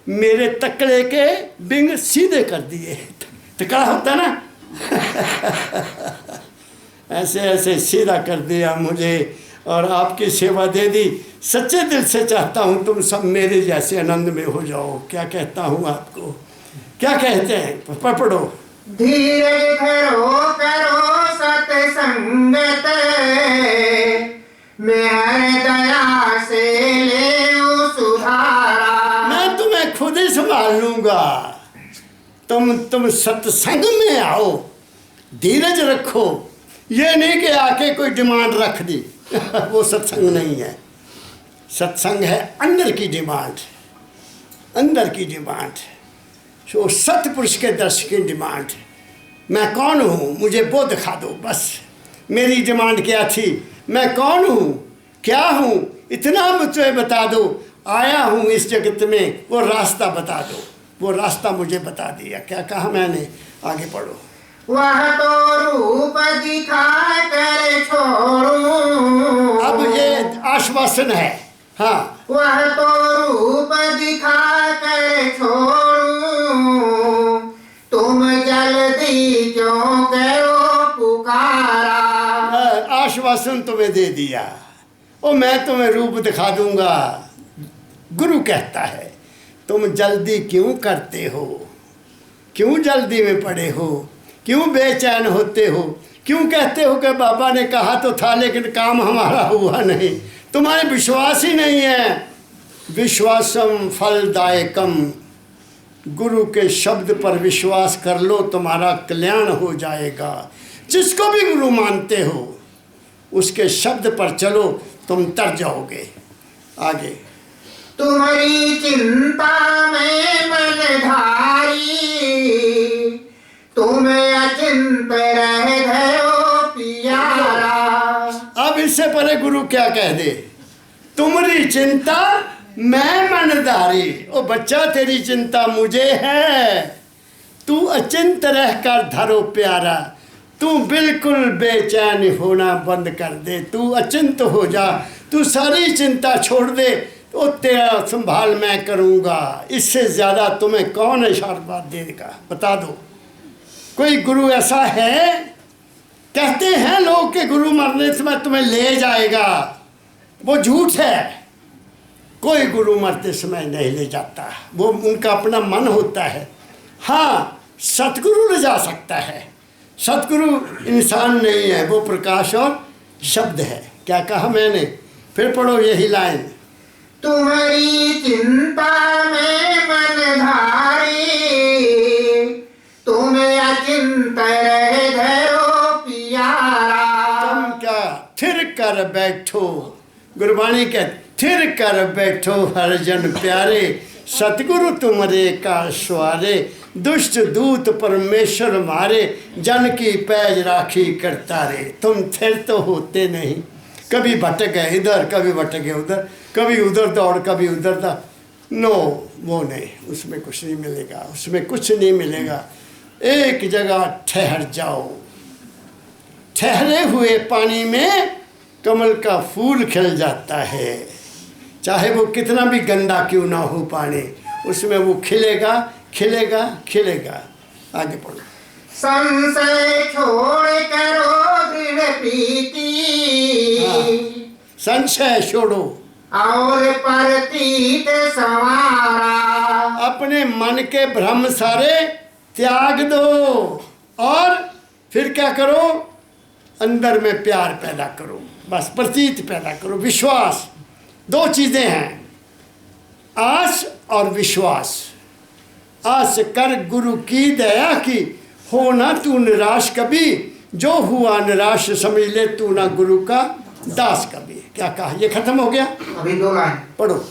मेरे तकड़े के बिंग सीधे कर दिए। टकड़ा होता ना ऐसे ऐसे सीधा कर दिया मुझे, और आपकी सेवा दे दी। सच्चे दिल से चाहता हूँ तुम सब मेरे जैसे आनंद में हो जाओ। क्या कहता हूँ आपको? क्या कहते हैं? पढ़ो। धीरज धरो करो सत्संगत, मैं हर दया से ले सुधारा। मैं तुम्हें खुद ही संभाल लूंगा। तुम सत्संग में आओ, धीरज रखो। ये नहीं कि आके कोई डिमांड रख दी वो सत्संग नहीं है। सत्संग है अंदर की डिमांड, अंदर की डिमांड, जो सतपुरुष के दर्शन की डिमांड। मैं कौन हूँ, मुझे वो दिखा दो बस। मेरी डिमांड क्या थी? मैं कौन हूँ, क्या हूँ, इतना मुझे बता दो। आया हूँ इस जगत में, वो रास्ता बता दो। वो रास्ता मुझे बता दिया। क्या कहा मैंने? आगे पढ़ो। वह तो रूप दिखा कर छोड़ूं। अब ये आश्वासन है। हाँ, वह तो रूप दिखा कर छोड़ूं, तुम जल्दी क्यों करो पुकारा। आश्वासन तुम्हें दे दिया, ओ मैं तुम्हें रूप दिखा दूंगा। गुरु कहता है तुम जल्दी क्यों करते हो, क्यों जल्दी में पड़े हो, क्यों बेचैन होते हो, क्यों कहते हो कि बाबा ने कहा तो था लेकिन काम हमारा हुआ नहीं। तुम्हारे विश्वास ही नहीं है। विश्वासम फलदायकम, गुरु के शब्द पर विश्वास कर लो, तुम्हारा कल्याण हो जाएगा। जिसको भी गुरु मानते हो उसके शब्द पर चलो, तुम तर जाओगे। आगे। तुम्हारी चिंता में मनधारी, तुम अचिंत रह गयो प्यारा। अब इससे पहले गुरु क्या कह दे? तुम्हारी चिंता मैं मनधारी। ओ बच्चा, तेरी चिंता मुझे है, तू अचिंत रहकर धरो प्यारा, तू बिल्कुल बेचैन होना बंद कर दे, तू अचिंत हो जा, तू सारी चिंता छोड़ दे, तो तेरा संभाल मैं करूँगा। इससे ज़्यादा तुम्हें कौन आशीर्वाद देगा, बता दो। कोई गुरु ऐसा है? कहते हैं लोग कि गुरु मरने समय तुम्हें ले जाएगा, वो झूठ है। कोई गुरु मरते समय नहीं ले जाता, वो उनका अपना मन होता है। हाँ, सतगुरु ले जा सकता है। सतगुरु इंसान नहीं है, वो प्रकाश और शब्द है। क्या कहा मैंने? फिर पढ़ो यही लाइन। तुम्हारी चिंता में मन धारी, तुम्हें अचिंत रहे धरो प्यारा। तुम क्या थिर कर बैठो, गुरबाणी के थिर कर बैठो हरिजन प्यारे, सतगुरु तुम्हारे का सवारे, दुष्ट दूत परमेश्वर मारे, जन की पैज राखी करता रे। तुम थिर तो होते नहीं, कभी भटक गए इधर, कभी भटक गए उधर, कभी उधर दौड़, कभी उधर दौड़। नो, वो नहीं, उसमें कुछ नहीं मिलेगा, उसमें कुछ नहीं मिलेगा। एक जगह ठहर जाओ। ठहरे हुए पानी में कमल का फूल खिल जाता है, चाहे वो कितना भी गंदा क्यों ना हो पानी, उसमें वो खिलेगा खिलेगा खिलेगा। आगे पढ़ो। संशय छोड़ करो दृढ़ प्रीति, संशय छोड़ो और प्रतीत संवारा। अपने मन के भ्रम सारे त्याग दो, और फिर क्या करो? अंदर में प्यार पैदा करो, बस प्रतीत पैदा करो, विश्वास। दो चीज़ें हैं, आस और विश्वास। आस कर गुरु की दया की, हो ना तू निराश कभी, जो हुआ निराश समझ ले तू ना गुरु का दास कभी। क्या कहा? ये खत्म हो गया। अभी 2 लाइन पढ़ो।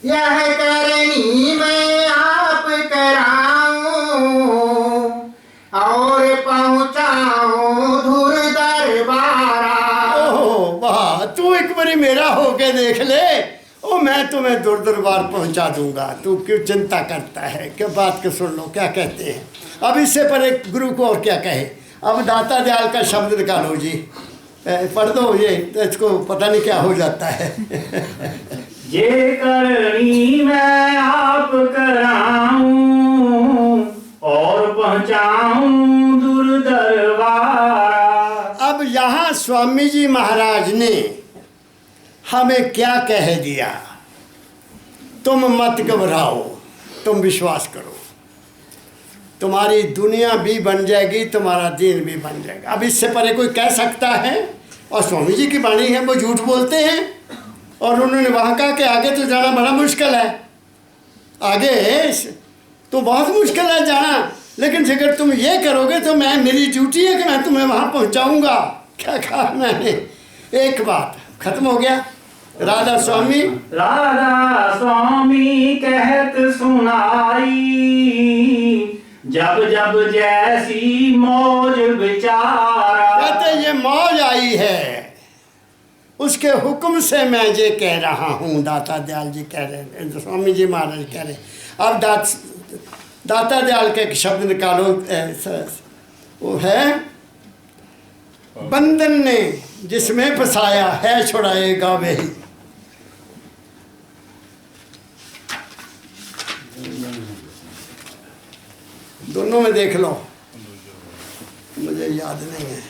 यह करनी मैं आप कराऊं, और पहुंचाऊं धुर दरबारा। ओह वाह, तू एक बारी मेरा होके देख ले, ओ मैं तुम्हें दूर दरबार पहुंचा दूंगा। तू क्यों चिंता करता है? क्या बात को सुन लो, क्या कहते हैं। अब इससे पर एक गुरु को और क्या कहे। अब दाता दयाल का शब्द निकालो जी, पढ़ दो ये, तो इसको पता नहीं क्या हो जाता है। ये करनी मैं आप कराऊं, और पहुंचाऊं दूर दरबार। अब यहाँ स्वामी जी महाराज ने हमें क्या कह दिया? तुम मत घबराओ, तुम विश्वास करो, तुम्हारी दुनिया भी बन जाएगी, तुम्हारा दिन भी बन जाएगा। अब इससे परे कोई कह सकता है? और स्वामी जी की वाणी है, वो झूठ बोलते हैं। और उन्होंने वहाँ कहा कि आगे तो जाना बड़ा मुश्किल है, आगे तो बहुत मुश्किल है जाना, लेकिन अगर तुम ये करोगे तो मैं, मेरी ड्यूटी है कि मैं तुम्हें वहाँ पहुँचाऊँगा। क्या कहा मैंने? एक बात, खत्म हो गया। राधा स्वामी कहत सुनाई, जब जब जैसी मौज बिचारा। कहते ये मौज आई है, उसके हुक्म से मैं ये कह रहा हूँ। दाता दयाल जी कह रहे हैं, स्वामी जी महाराज कह रहे हैं। अब दाता दयाल के एक शब्द निकालो, वो है बंधन ने जिसमें फंसाया है छुड़ाएगा वही। दोनों में देख लो, मुझे याद नहीं है।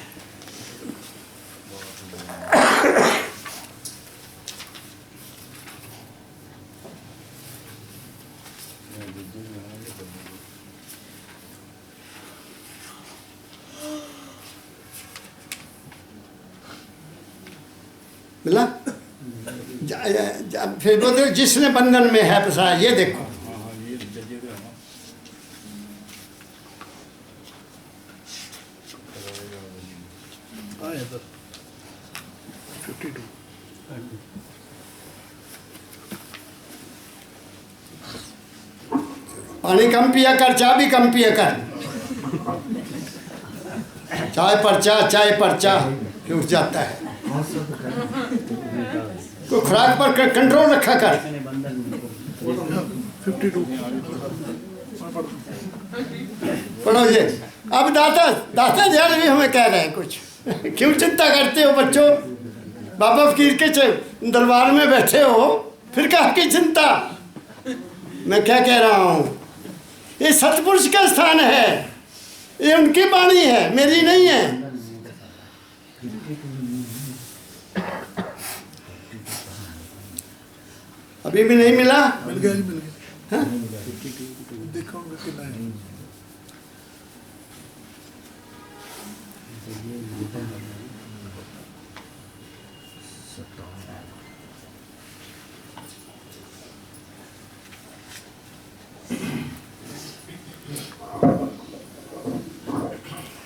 मिला? फिर बोलते जिसने बंधन में है फंसाया, ये देखो। पानी कम पिया कर, चाय भी कम पिया कर। चाय पर चाय उठ जाता है। तो खुराक पर कंट्रोल रखा कर। 52 पढ़ो ये। अब दाता दाता दयाल भी हमें कह रहे हैं कुछ। क्यों चिंता करते हो बच्चों? बाबा फकीर के दरबार में बैठे हो, फिर कहा की चिंता? मैं क्या कह रहा हूँ, ये सतपुरुष का स्थान है, ये उनकी वाणी है, मेरी नहीं है। अभी भी नहीं मिला? मिल गया जी, मिल गया। हाँ? देखूंगा कि नहीं।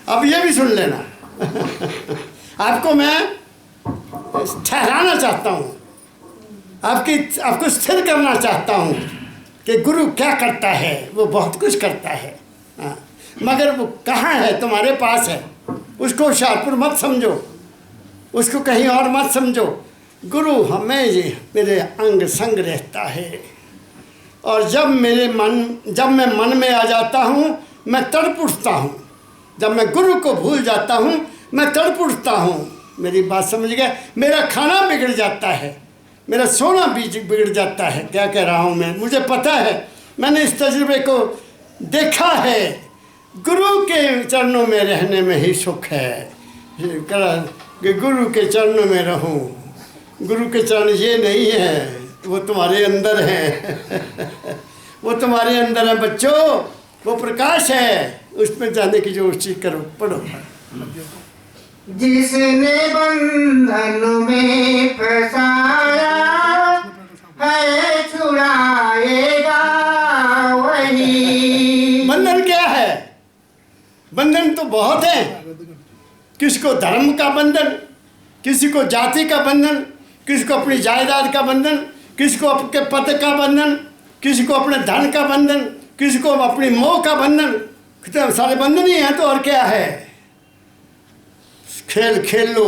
अब ये भी सुन लेना। आपको मैं ठहराना चाहता हूँ, आपको स्थिर करना चाहता हूँ कि गुरु क्या करता है। वो बहुत कुछ करता है, हाँ, मगर वो कहाँ है? तुम्हारे पास है। उसको होशियारपुर मत समझो, उसको कहीं और मत समझो। गुरु हमें ये मेरे अंग संग रहता है, और जब मैं मन में आ जाता हूँ, मैं तड़प उठता हूँ। जब मैं गुरु को भूल जाता हूँ, मैं तड़प उठता हूँ। मेरी बात समझ गए? मेरा खाना बिगड़ जाता है, मेरा सोना बिगड़ जाता है। क्या कह रहा हूँ मैं? मुझे पता है, मैंने इस तजुर्बे को देखा है। गुरु के चरणों में रहने में ही सुख है, कि गुरु के चरणों में रहूं। गुरु के चरण ये नहीं है, वो तुम्हारे अंदर है। वो तुम्हारे अंदर है बच्चों, वो प्रकाश है। उसमें जाने की जो चीज करो, पढ़ो। जिसने बंधन में फंसाया है, छुड़ाएगा वही। बंधन क्या है? बंधन तो बहुत है। किसी को धर्म का बंधन, किसी को जाति का बंधन, किसी को अपनी जायदाद का बंधन, किसी को अपने पद का बंधन, किसी को अपने धन का बंधन, किसी को अपनी मोह का बंधन। कितने सारे बंधन ही हैं। तो और क्या है? खेल खेल लो।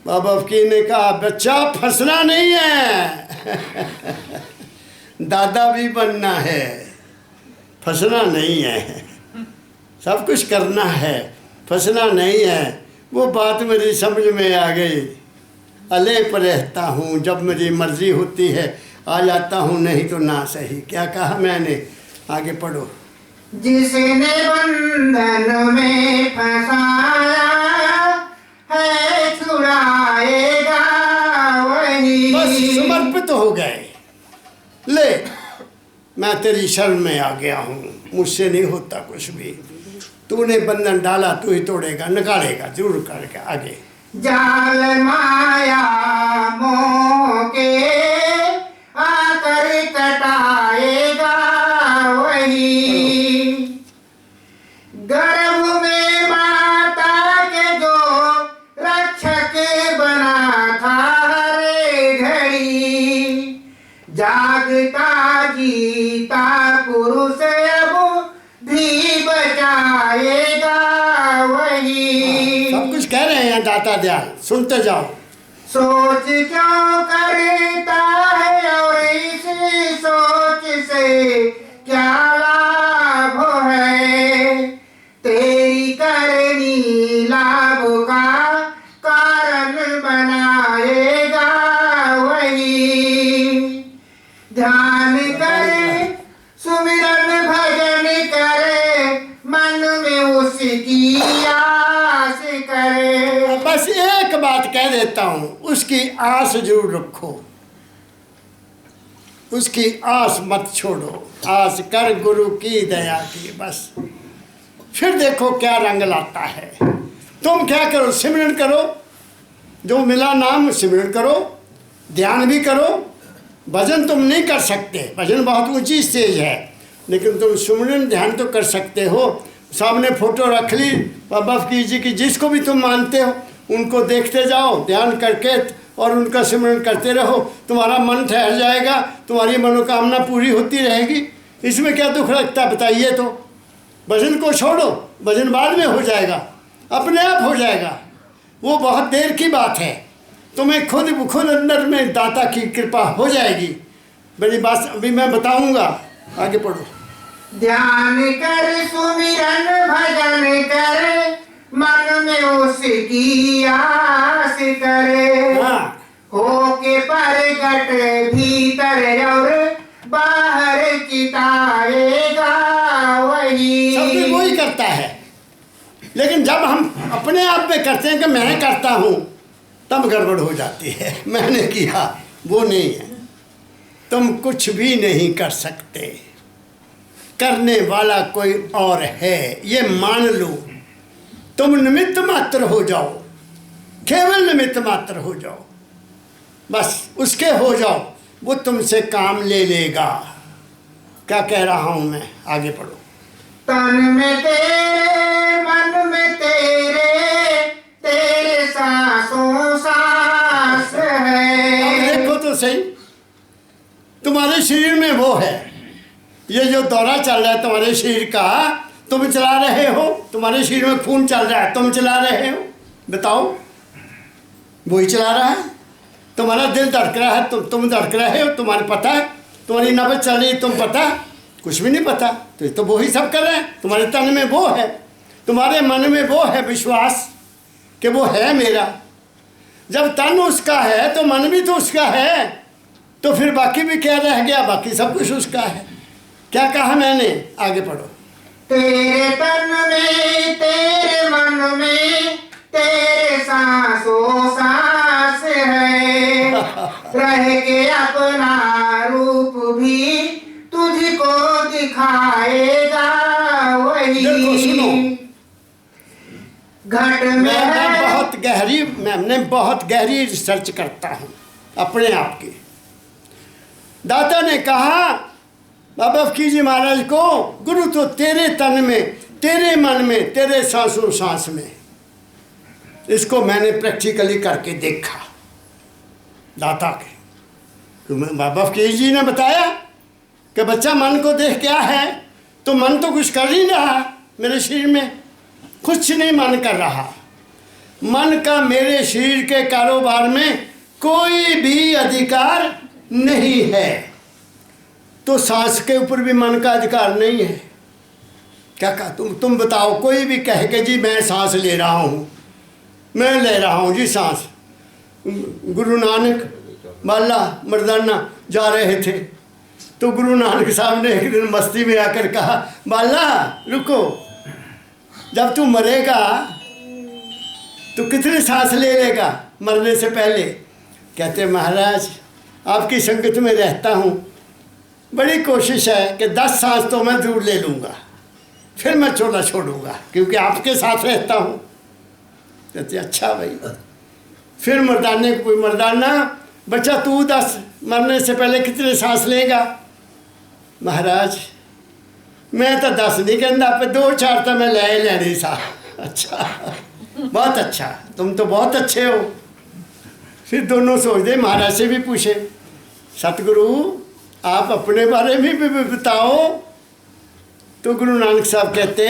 बाबा फकीर ने कहा बच्चा फंसना नहीं है। दादा भी बनना है, फंसना नहीं है। सब कुछ करना है, फंसना नहीं है। वो बात मेरी समझ में आ गई। अलेप रहता हूँ, जब मेरी मर्जी होती है आ जाता हूँ, नहीं तो ना सही। क्या कहा मैंने? आगे पढ़ो। जिसने बंधन में फंसाया है, छुड़ाएगा वही। बस समर्पित हो गए। ले, मैं तेरी शरण में आ गया हूँ, मुझसे नहीं होता कुछ भी। तूने बंधन डाला, तू ही तोड़ेगा, निकालेगा, जरूर करेगा। आगे। जाल माया मोह के आकर कटाएगा वही। गर्भ में माता के जो रक्षक बना था हरे घड़ी, जागता जीता पुरुष अब भी बचाएगा वही। सब कुछ कह रहे हैं दाता दयाल, सुनते जाओ। सोच क्यों करता है और इस सोच से क्या लाभ है? तेरी करनी लाभ का कारण बनाएगा वही। ध्यान करे, सुमिरन भजन करे, मन में उसकी आस करे। बस एक बात कह देता हूँ, उसकी आस जरूर रखो, उसकी आस मत छोड़ो। आस कर गुरु की दया की, बस। फिर देखो क्या रंग लाता है। तुम क्या करो? सिमरन करो, जो मिला नाम सिमरन करो, ध्यान भी करो। भजन तुम नहीं कर सकते, भजन बहुत ऊंची स्टेज है, लेकिन तुम सिमरन ध्यान तो कर सकते हो। सामने फोटो रख ली बाबा फकीर जी की, जिसको भी तुम मानते हो उनको देखते जाओ, ध्यान करके और उनका सिमरन करते रहो। तुम्हारा मन ठहर जाएगा, तुम्हारी मनोकामना पूरी होती रहेगी। इसमें क्या दुख लगता है बताइए? तो भजन को छोड़ो, भजन बाद में हो जाएगा, अपने आप हो जाएगा। वो बहुत देर की बात है। तुम्हें खुद अंदर में दाता की कृपा हो जाएगी। बड़ी बात अभी मैं बताऊंगा, आगे पढ़ो। ध्यान कर सुमिरन भजन कर, मन में उसकी आस करे। हाँ। होके प्रगट भीतर और बाहर चिताएगा वही। सब कुछ वही करता है, लेकिन जब हम अपने आप में करते हैं कि मैं करता हूँ, तब गड़बड़ हो जाती है। मैंने किया, वो नहीं है। तुम कुछ भी नहीं कर सकते, करने वाला कोई और है, ये मान लो। तुम निमित्त मात्र हो जाओ, केवल निमित्त मात्र हो जाओ, बस उसके हो जाओ, वो तुमसे काम ले लेगा। क्या कह रहा हूँ मैं, आगे पढ़ो। तन में तेरे मन में तेरे, तेरे सांसों सांस है। अब देखो तो सही, तुम्हारे शरीर में वो है, ये जो दौरा चल रहा है तुम्हारे शरीर का, तुम चला रहे हो। तुम्हारे शरीर में खून चल रहा है, तुम चला रहे हो। बताओ, वही चला रहा है। तुम्हारा दिल धड़क रहा है, तुम धड़क रहे हो, तुम्हारे पता है। तुम्हारी नब्ज चल रही, तुम पता, कुछ भी नहीं पता। तो वही सब कर रहे हैं। तुम्हारे तन में वो है, तुम्हारे मन में वो है विश्वास कि वो है मेरा। जब तन उसका है तो मन भी तो उसका है, तो फिर बाकी भी क्या रह गया? बाकी सब कुछ उसका है। क्या कहा मैंने, आगे पढ़ो। तेरे तन में तेरे मन में तेरे सांसों सांस है। रह के अपना रूप भी तुझको दिखाएगा वही। देखो सुनो, घट में मैं बहुत गहरी रिसर्च करता हूँ अपने आप की। दाता ने कहा बाबा फकीर जी महाराज को, गुरु तो तेरे तन में, तेरे मन में, तेरे सांसों सांस में। इसको मैंने प्रैक्टिकली करके देखा दाता के। तो बाबा फकीर जी ने बताया कि बच्चा मन को देख क्या है, तो मन तो कुछ कर ही नहीं रहा मेरे शरीर में, कुछ नहीं मन कर रहा। मन का मेरे शरीर के कारोबार में कोई भी अधिकार नहीं है। तो सांस के ऊपर भी मन का अधिकार नहीं है। क्या कहा तुम बताओ, कोई भी कहे कि जी मैं सांस ले रहा हूँ, मैं ले रहा हूँ जी सांस। गुरु नानक बाला मर्दाना जा रहे थे, तो गुरु नानक साहब ने एक दिन मस्ती में आकर कहा, बाला रुको, जब तू मरेगा तो कितनी सांस ले लेगा मरने से पहले? कहते महाराज आपकी संगत में रहता हूँ, बड़ी कोशिश है कि 10 सांस तो मैं दूर ले लूँगा, फिर मैं छोड़ा छोड़ूंगा, क्योंकि आपके साथ रहता हूँ। कहते अच्छा भाई। फिर मर्दाने कोई मर्दाना, बच्चा तू 10 मरने से पहले कितने सांस लेगा? महाराज मैं तो 10 नहीं कहता, पर 2-4 तो मैं ले लेनी सा। अच्छा, बहुत अच्छा, तुम तो बहुत अच्छे हो। फिर दोनों सोचते, महाराज से भी पूछे, सतगुरु आप अपने बारे में भी बताओ। तो गुरु नानक साहब कहते,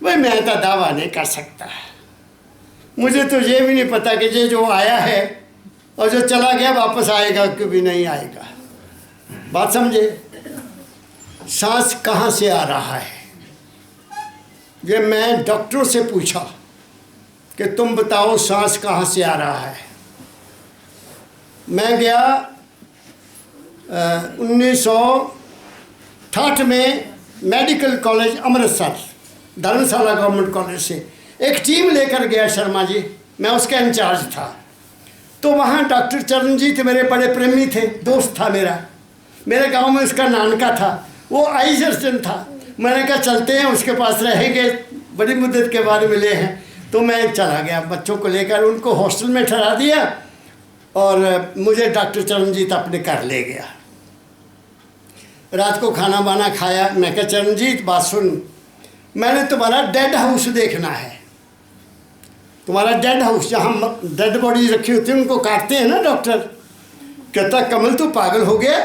भाई मैं तो दावा नहीं कर सकता, मुझे तो ये भी नहीं पता कि ये जो आया है और जो चला गया वापस आएगा कि भी नहीं आएगा। बात समझे? सांस कहाँ से आ रहा है, ये मैं डॉक्टरों से पूछा कि तुम बताओ सांस कहाँ से आ रहा है। मैं गया 1968 में मेडिकल कॉलेज अमृतसर, धर्मशाला गवर्नमेंट कॉलेज से एक टीम लेकर गया शर्मा जी, मैं उसका इंचार्ज था। तो वहाँ डॉक्टर चरणजीत मेरे बड़े प्रेमी थे, दोस्त था मेरे गांव में उसका नानका था, वो आई सर्जन था। मैंने कहा चलते हैं, उसके पास रहेंगे, बड़ी मुद्दत के बाद मिले हैं। तो मैं चला गया बच्चों को लेकर, उनको हॉस्टल में ठहरा दिया और मुझे डॉक्टर चरणजीत अपने घर ले गया। रात को खाना वाना खाया। मैं कहा चरणजीत बात सुन, मैंने तुम्हारा डेड हाउस देखना है। तुम्हारा डेड हाउस, जहाँ डेड बॉडी रखी होती है उनको काटते हैं ना डॉक्टर। कहता कमल तू पागल हो गया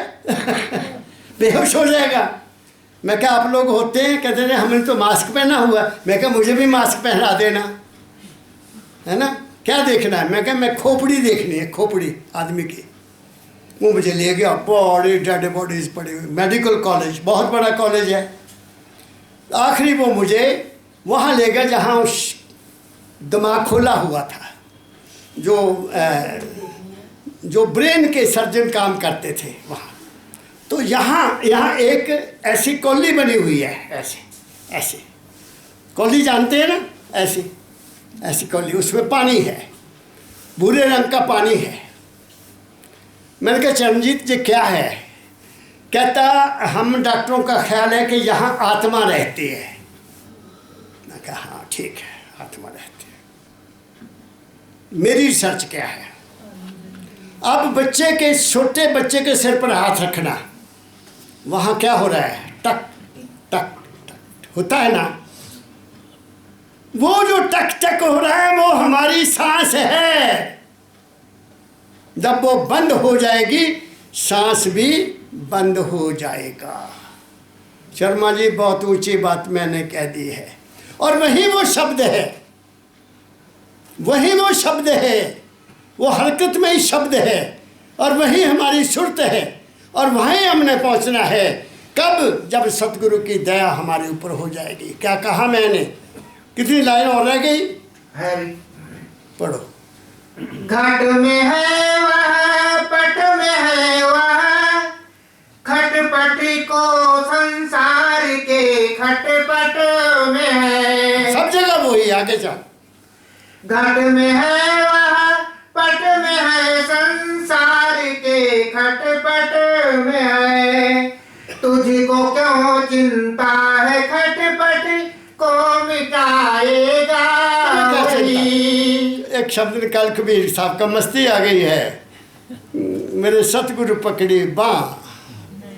बेहोश हो जाएगा। मैं कहा आप लोग होते हैं? कहते हैं हमने तो मास्क पहना हुआ। मैं कहा मुझे भी मास्क पहना देना, है ना। क्या देखना है? मैं कहा मैं खोपड़ी देखनी है, खोपड़ी आदमी की। वो मुझे ले गया, बड़ी डेड बॉडीज पड़ी हुई, मेडिकल कॉलेज, बहुत बड़ा कॉलेज है। आखिरी वो मुझे वहाँ ले गया जहाँ उस दिमाग खोला हुआ था, जो ब्रेन के सर्जन काम करते थे वहाँ। तो यहाँ एक ऐसी कौली बनी हुई है, ऐसे कौली जानते हैं ना, ऐसी कौली, उसमें पानी है, भूरे रंग का पानी है। मैंने कहा चरणजीत जी क्या है? कहता हम डॉक्टरों का ख्याल है कि यहाँ आत्मा रहती है। मैं कहा हाँ ठीक है, आत्मा रहती है। मेरी रिसर्च क्या है? अब बच्चे के, छोटे बच्चे के सिर पर हाथ रखना, वहाँ क्या हो रहा है? टक टक टक होता है ना। वो जो टक टक हो रहा है वो हमारी सांस है। जब वो बंद हो जाएगी सांस भी बंद हो जाएगा। शर्मा जी बहुत ऊंची बात मैंने कह दी है। और वही वो शब्द है, वही वो शब्द है, वो हरकत में ही शब्द है, और वही हमारी सुरत है, और वहीं हमने पहुंचना है। कब? जब सतगुरु की दया हमारे ऊपर हो जाएगी। क्या कहा मैंने? कितनी लाइन और रह गई? पढ़ो। घट में है वह, पट में है वह, खटपटी को संसार के खटपट में है। सब जगह वही, आगे चल। घट में है वह, पट में है संसार के खटपट में है। तुझको क्यों चिंता है, खटपट को मिटाएगा एक शब्द निकाल, कबीर साहब का मस्ती आ गई है। मेरे सतगुरु पकड़ी बाँ,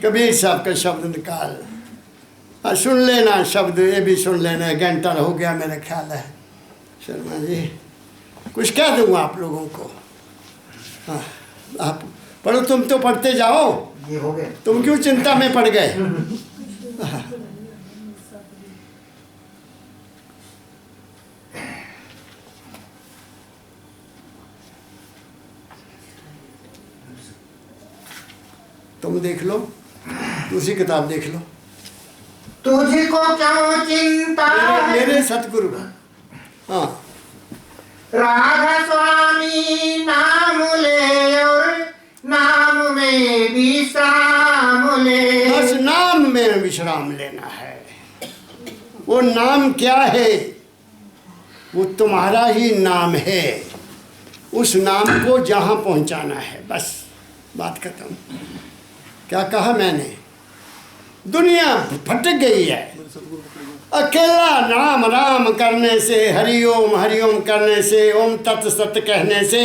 कबीर साहब का शब्द निकाल। सुन लेना शब्द, ये भी सुन लेना। घंटा हो गया मेरे ख्याल है। शर्मा जी कुछ कह दूंगा आप लोगों को। हाँ आप पढ़ो, तुम तो पढ़ते जाओ। ये हो गया, तुम क्यों चिंता में पड़ गए? तुम देख लो, दूसरी किताब देख लो। तुझको क्यों चिंता है, मेरे सतगुरु। हाँ, राधा स्वामी नाम ले और नाम में विश्राम ले। बस नाम में विश्राम लेना है। वो नाम क्या है? वो तुम्हारा ही नाम है। उस नाम को जहाँ पहुँचाना है, बस बात खत्म। क्या कहा मैंने? दुनिया भटक गई है। अकेला नाम राम करने से, हरिओम करने से, ओम तत् सत कहने से,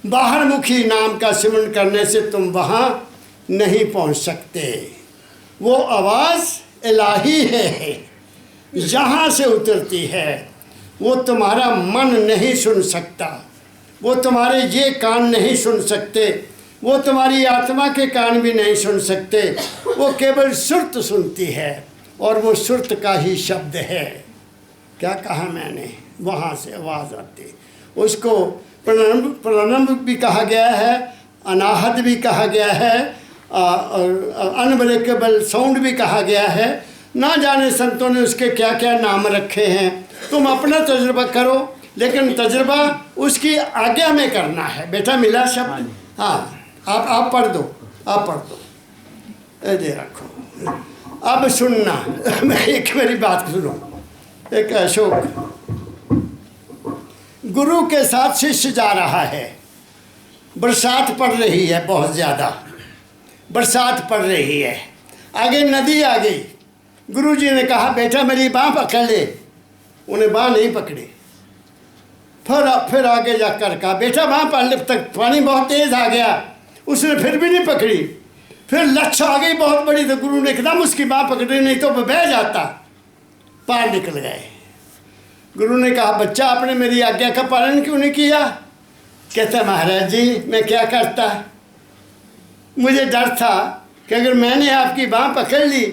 बाहर मुखी नाम का सिमरन करने से तुम वहाँ नहीं पहुँच सकते। वो आवाज़ इलाही है, जहाँ से उतरती है। वो तुम्हारा मन नहीं सुन सकता, वो तुम्हारे ये कान नहीं सुन सकते, वो तुम्हारी आत्मा के कान भी नहीं सुन सकते। वो केवल सुरत सुनती है, और वो सुरत का ही शब्द है। क्या कहा मैंने? वहाँ से आवाज़ आती, उसको प्रणम्ब भी कहा गया है, अनाहत भी कहा गया है, और अनब्रेकेबल साउंड भी कहा गया है। ना जाने संतों ने उसके क्या क्या नाम रखे हैं। तुम अपना तजुर्बा करो, लेकिन तजुर्बा उसकी आज्ञा में करना है। बेटा मिला शब्द? हाँ, आप पढ़ दो, आप पढ़ दो। दे रखो। अब सुनना, एक मेरी बात सुनो। एक अशोक गुरु के साथ शिष्य जा रहा है। बरसात पड़ रही है, बहुत ज़्यादा बरसात पड़ रही है। आगे नदी आ गई। गुरुजी ने कहा बेटा मेरी बाँह पकड़ ले। उन्हें बाँह नहीं पकड़ी। फिर आगे जाकर कहा बेटा बाँह पकड़ ले। तक पानी बहुत तेज़ आ गया, उसने फिर भी नहीं पकड़ी। फिर लच्छा आ गई बहुत बड़ी, तो गुरु ने एकदम उसकी बाँह पकड़ी, नहीं तो बह जाता। पार निकल गए। गुरु ने कहा बच्चा आपने मेरी आज्ञा का पालन क्यों नहीं किया? कहता महाराज जी मैं क्या करता, मुझे डर था कि अगर मैंने आपकी बाँह पकड़ ली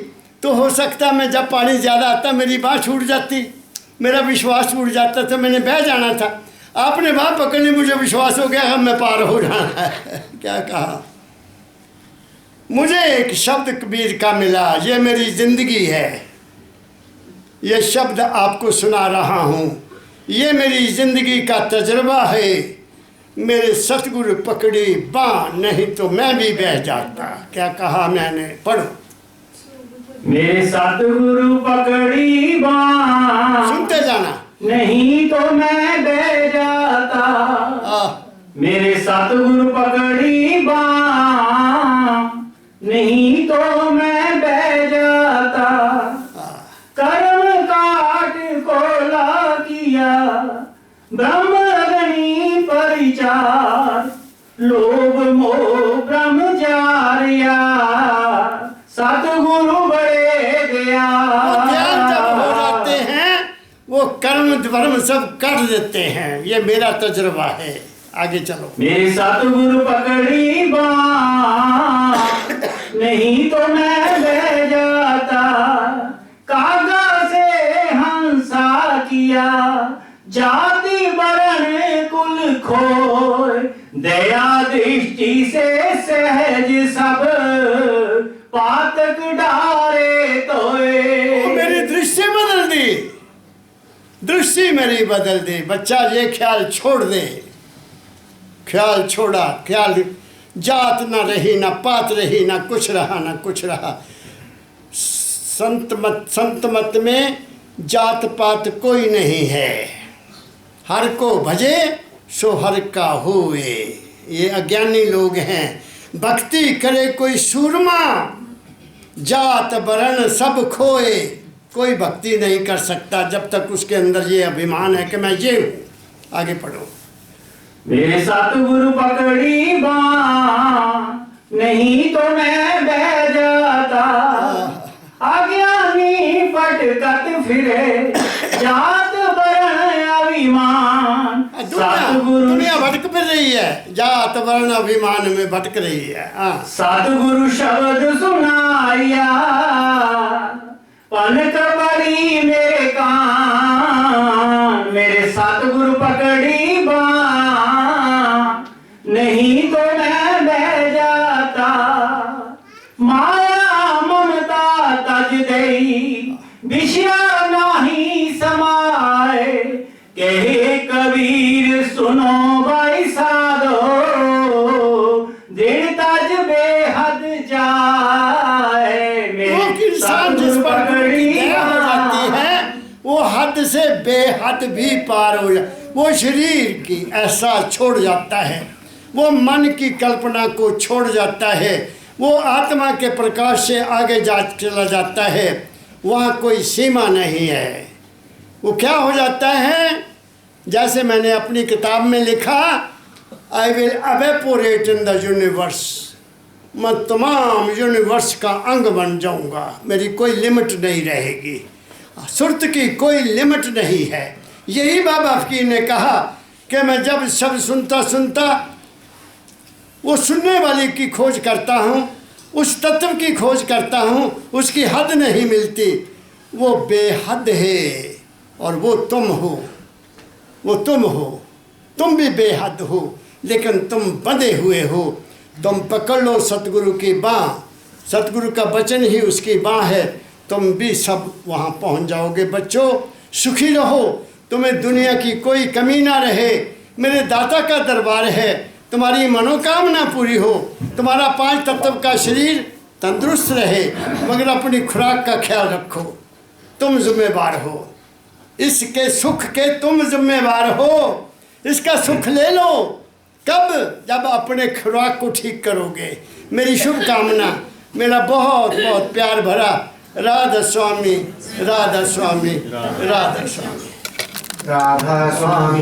तो हो सकता मैं जब पानी ज़्यादा आता मेरी बाँह छूट जाती, मेरा विश्वास छूट जाता, तो मैंने बह जाना था। आपने बाँह पकड़ ली, मुझे विश्वास हो गया हम मैं पार हो जाना है। क्या कहा? मुझे एक शब्द कबीर का मिला, ये मेरी ज़िंदगी है, ये शब्द आपको सुना रहा हूँ, ये मेरी ज़िंदगी का तजुर्बा है। मेरे सतगुरु पकड़ी बाँ, नहीं तो मैं भी बह जाता। क्या कहा मैंने, पढ़ो। मेरे सतगुरु पकड़ी बाँ, सुनते जाना। नहीं तो मैं बह जाता। मेरे सतगुरु पकड़ी बाँ, नहीं तो मैं बह जाता। कर्म काट कोला किया, ब्रह्मगणी परिचार, लोभ मोह ब्रह्मचार्या, सतगुरु बड़े ज्ञान जब हो दयाल। जाते हैं वो कर्म धर्म सब कर देते हैं। ये मेरा तजुर्बा है। आगे चलो। मेरे सतगुरु पकड़ी बाँ, नहीं तो मैं बह जाता। कागा से हंसा किया, जाति वर्ण कुल खोए, दया दृष्टि से सहज सब पातक डारे तोए। मेरी दृष्टि बदल दी, दृष्टि मेरी बदल दी। बच्चा ये ख्याल छोड़ दे, ख्याल छोड़ा, ख्याल जात ना रही, ना पात रही, ना कुछ रहा, ना कुछ रहा। संत मत में जात पात कोई नहीं है। हर को भजे सो हर का हुए, ये अज्ञानी लोग हैं। भक्ति करे कोई सूरमा, जात वर्ण सब खोए। कोई भक्ति नहीं कर सकता जब तक उसके अंदर ये अभिमान है कि मैं ये हूँ। आगे पढ़ो। मेरे सतगुरु पकड़ी बाँ, नहीं तो मैं बह जाता। अज्ञानी पटकत फिरे, जात वर्ण अभिमान, सतगुरु दुनिया भटक फिर रही है, जात वर्ण अभिमान में भटक रही है। सतगुरु शब्द सुनाया, पनक पड़ी मेरे कान। मेरे सतगुरु पकड़ी बाँ, नहीं तो मैं बह जाता। माया ममता तज दई, विषया नाही समाए। कहे कबीर सुनो भाई साधो, दृढ़ तज बेहद जाए। वो इंसान जिस पर दया हो जाती है वो हद से बेहद भी पार हो जाता। वो शरीर की एहसास छोड़ जाता है, वो मन की कल्पना को छोड़ जाता है, वो आत्मा के प्रकाश से आगे चला जाता है। वहाँ कोई सीमा नहीं है। वो क्या हो जाता है, जैसे मैंने अपनी किताब में लिखा, I will evaporate in the universe. मैं तमाम यूनिवर्स का अंग बन जाऊंगा, मेरी कोई लिमिट नहीं रहेगी, सुरत की कोई लिमिट नहीं है। यही बाबा फकीर ने कहा कि मैं जब शब्द सुनता वो सुनने वाले की खोज करता हूँ, उस तत्व की खोज करता हूँ, उसकी हद नहीं मिलती। वो बेहद है और वो तुम हो, वो तुम हो। तुम भी बेहद हो, लेकिन तुम बंधे हुए हो। तुम पकड़ लो सतगुरु की बाँ, सतगुरु का वचन ही उसकी बाँ है। तुम भी सब वहाँ पहुँच जाओगे। बच्चों सुखी रहो, तुम्हें दुनिया की कोई कमी ना रहे। मेरे दाता का दरबार है, तुम्हारी मनोकामना पूरी हो, तुम्हारा 5 तत्व का शरीर तंदुरुस्त रहे, मगर अपनी खुराक का ख्याल रखो। तुम जिम्मेवार हो, इसके सुख के तुम जिम्मेवार हो। इसका सुख ले लो कब, जब अपने खुराक को ठीक करोगे। मेरी शुभकामना, मेरा बहुत बहुत प्यार भरा राधा स्वामी, राधा स्वामी, राधा स्वामी, राधा स्वामी।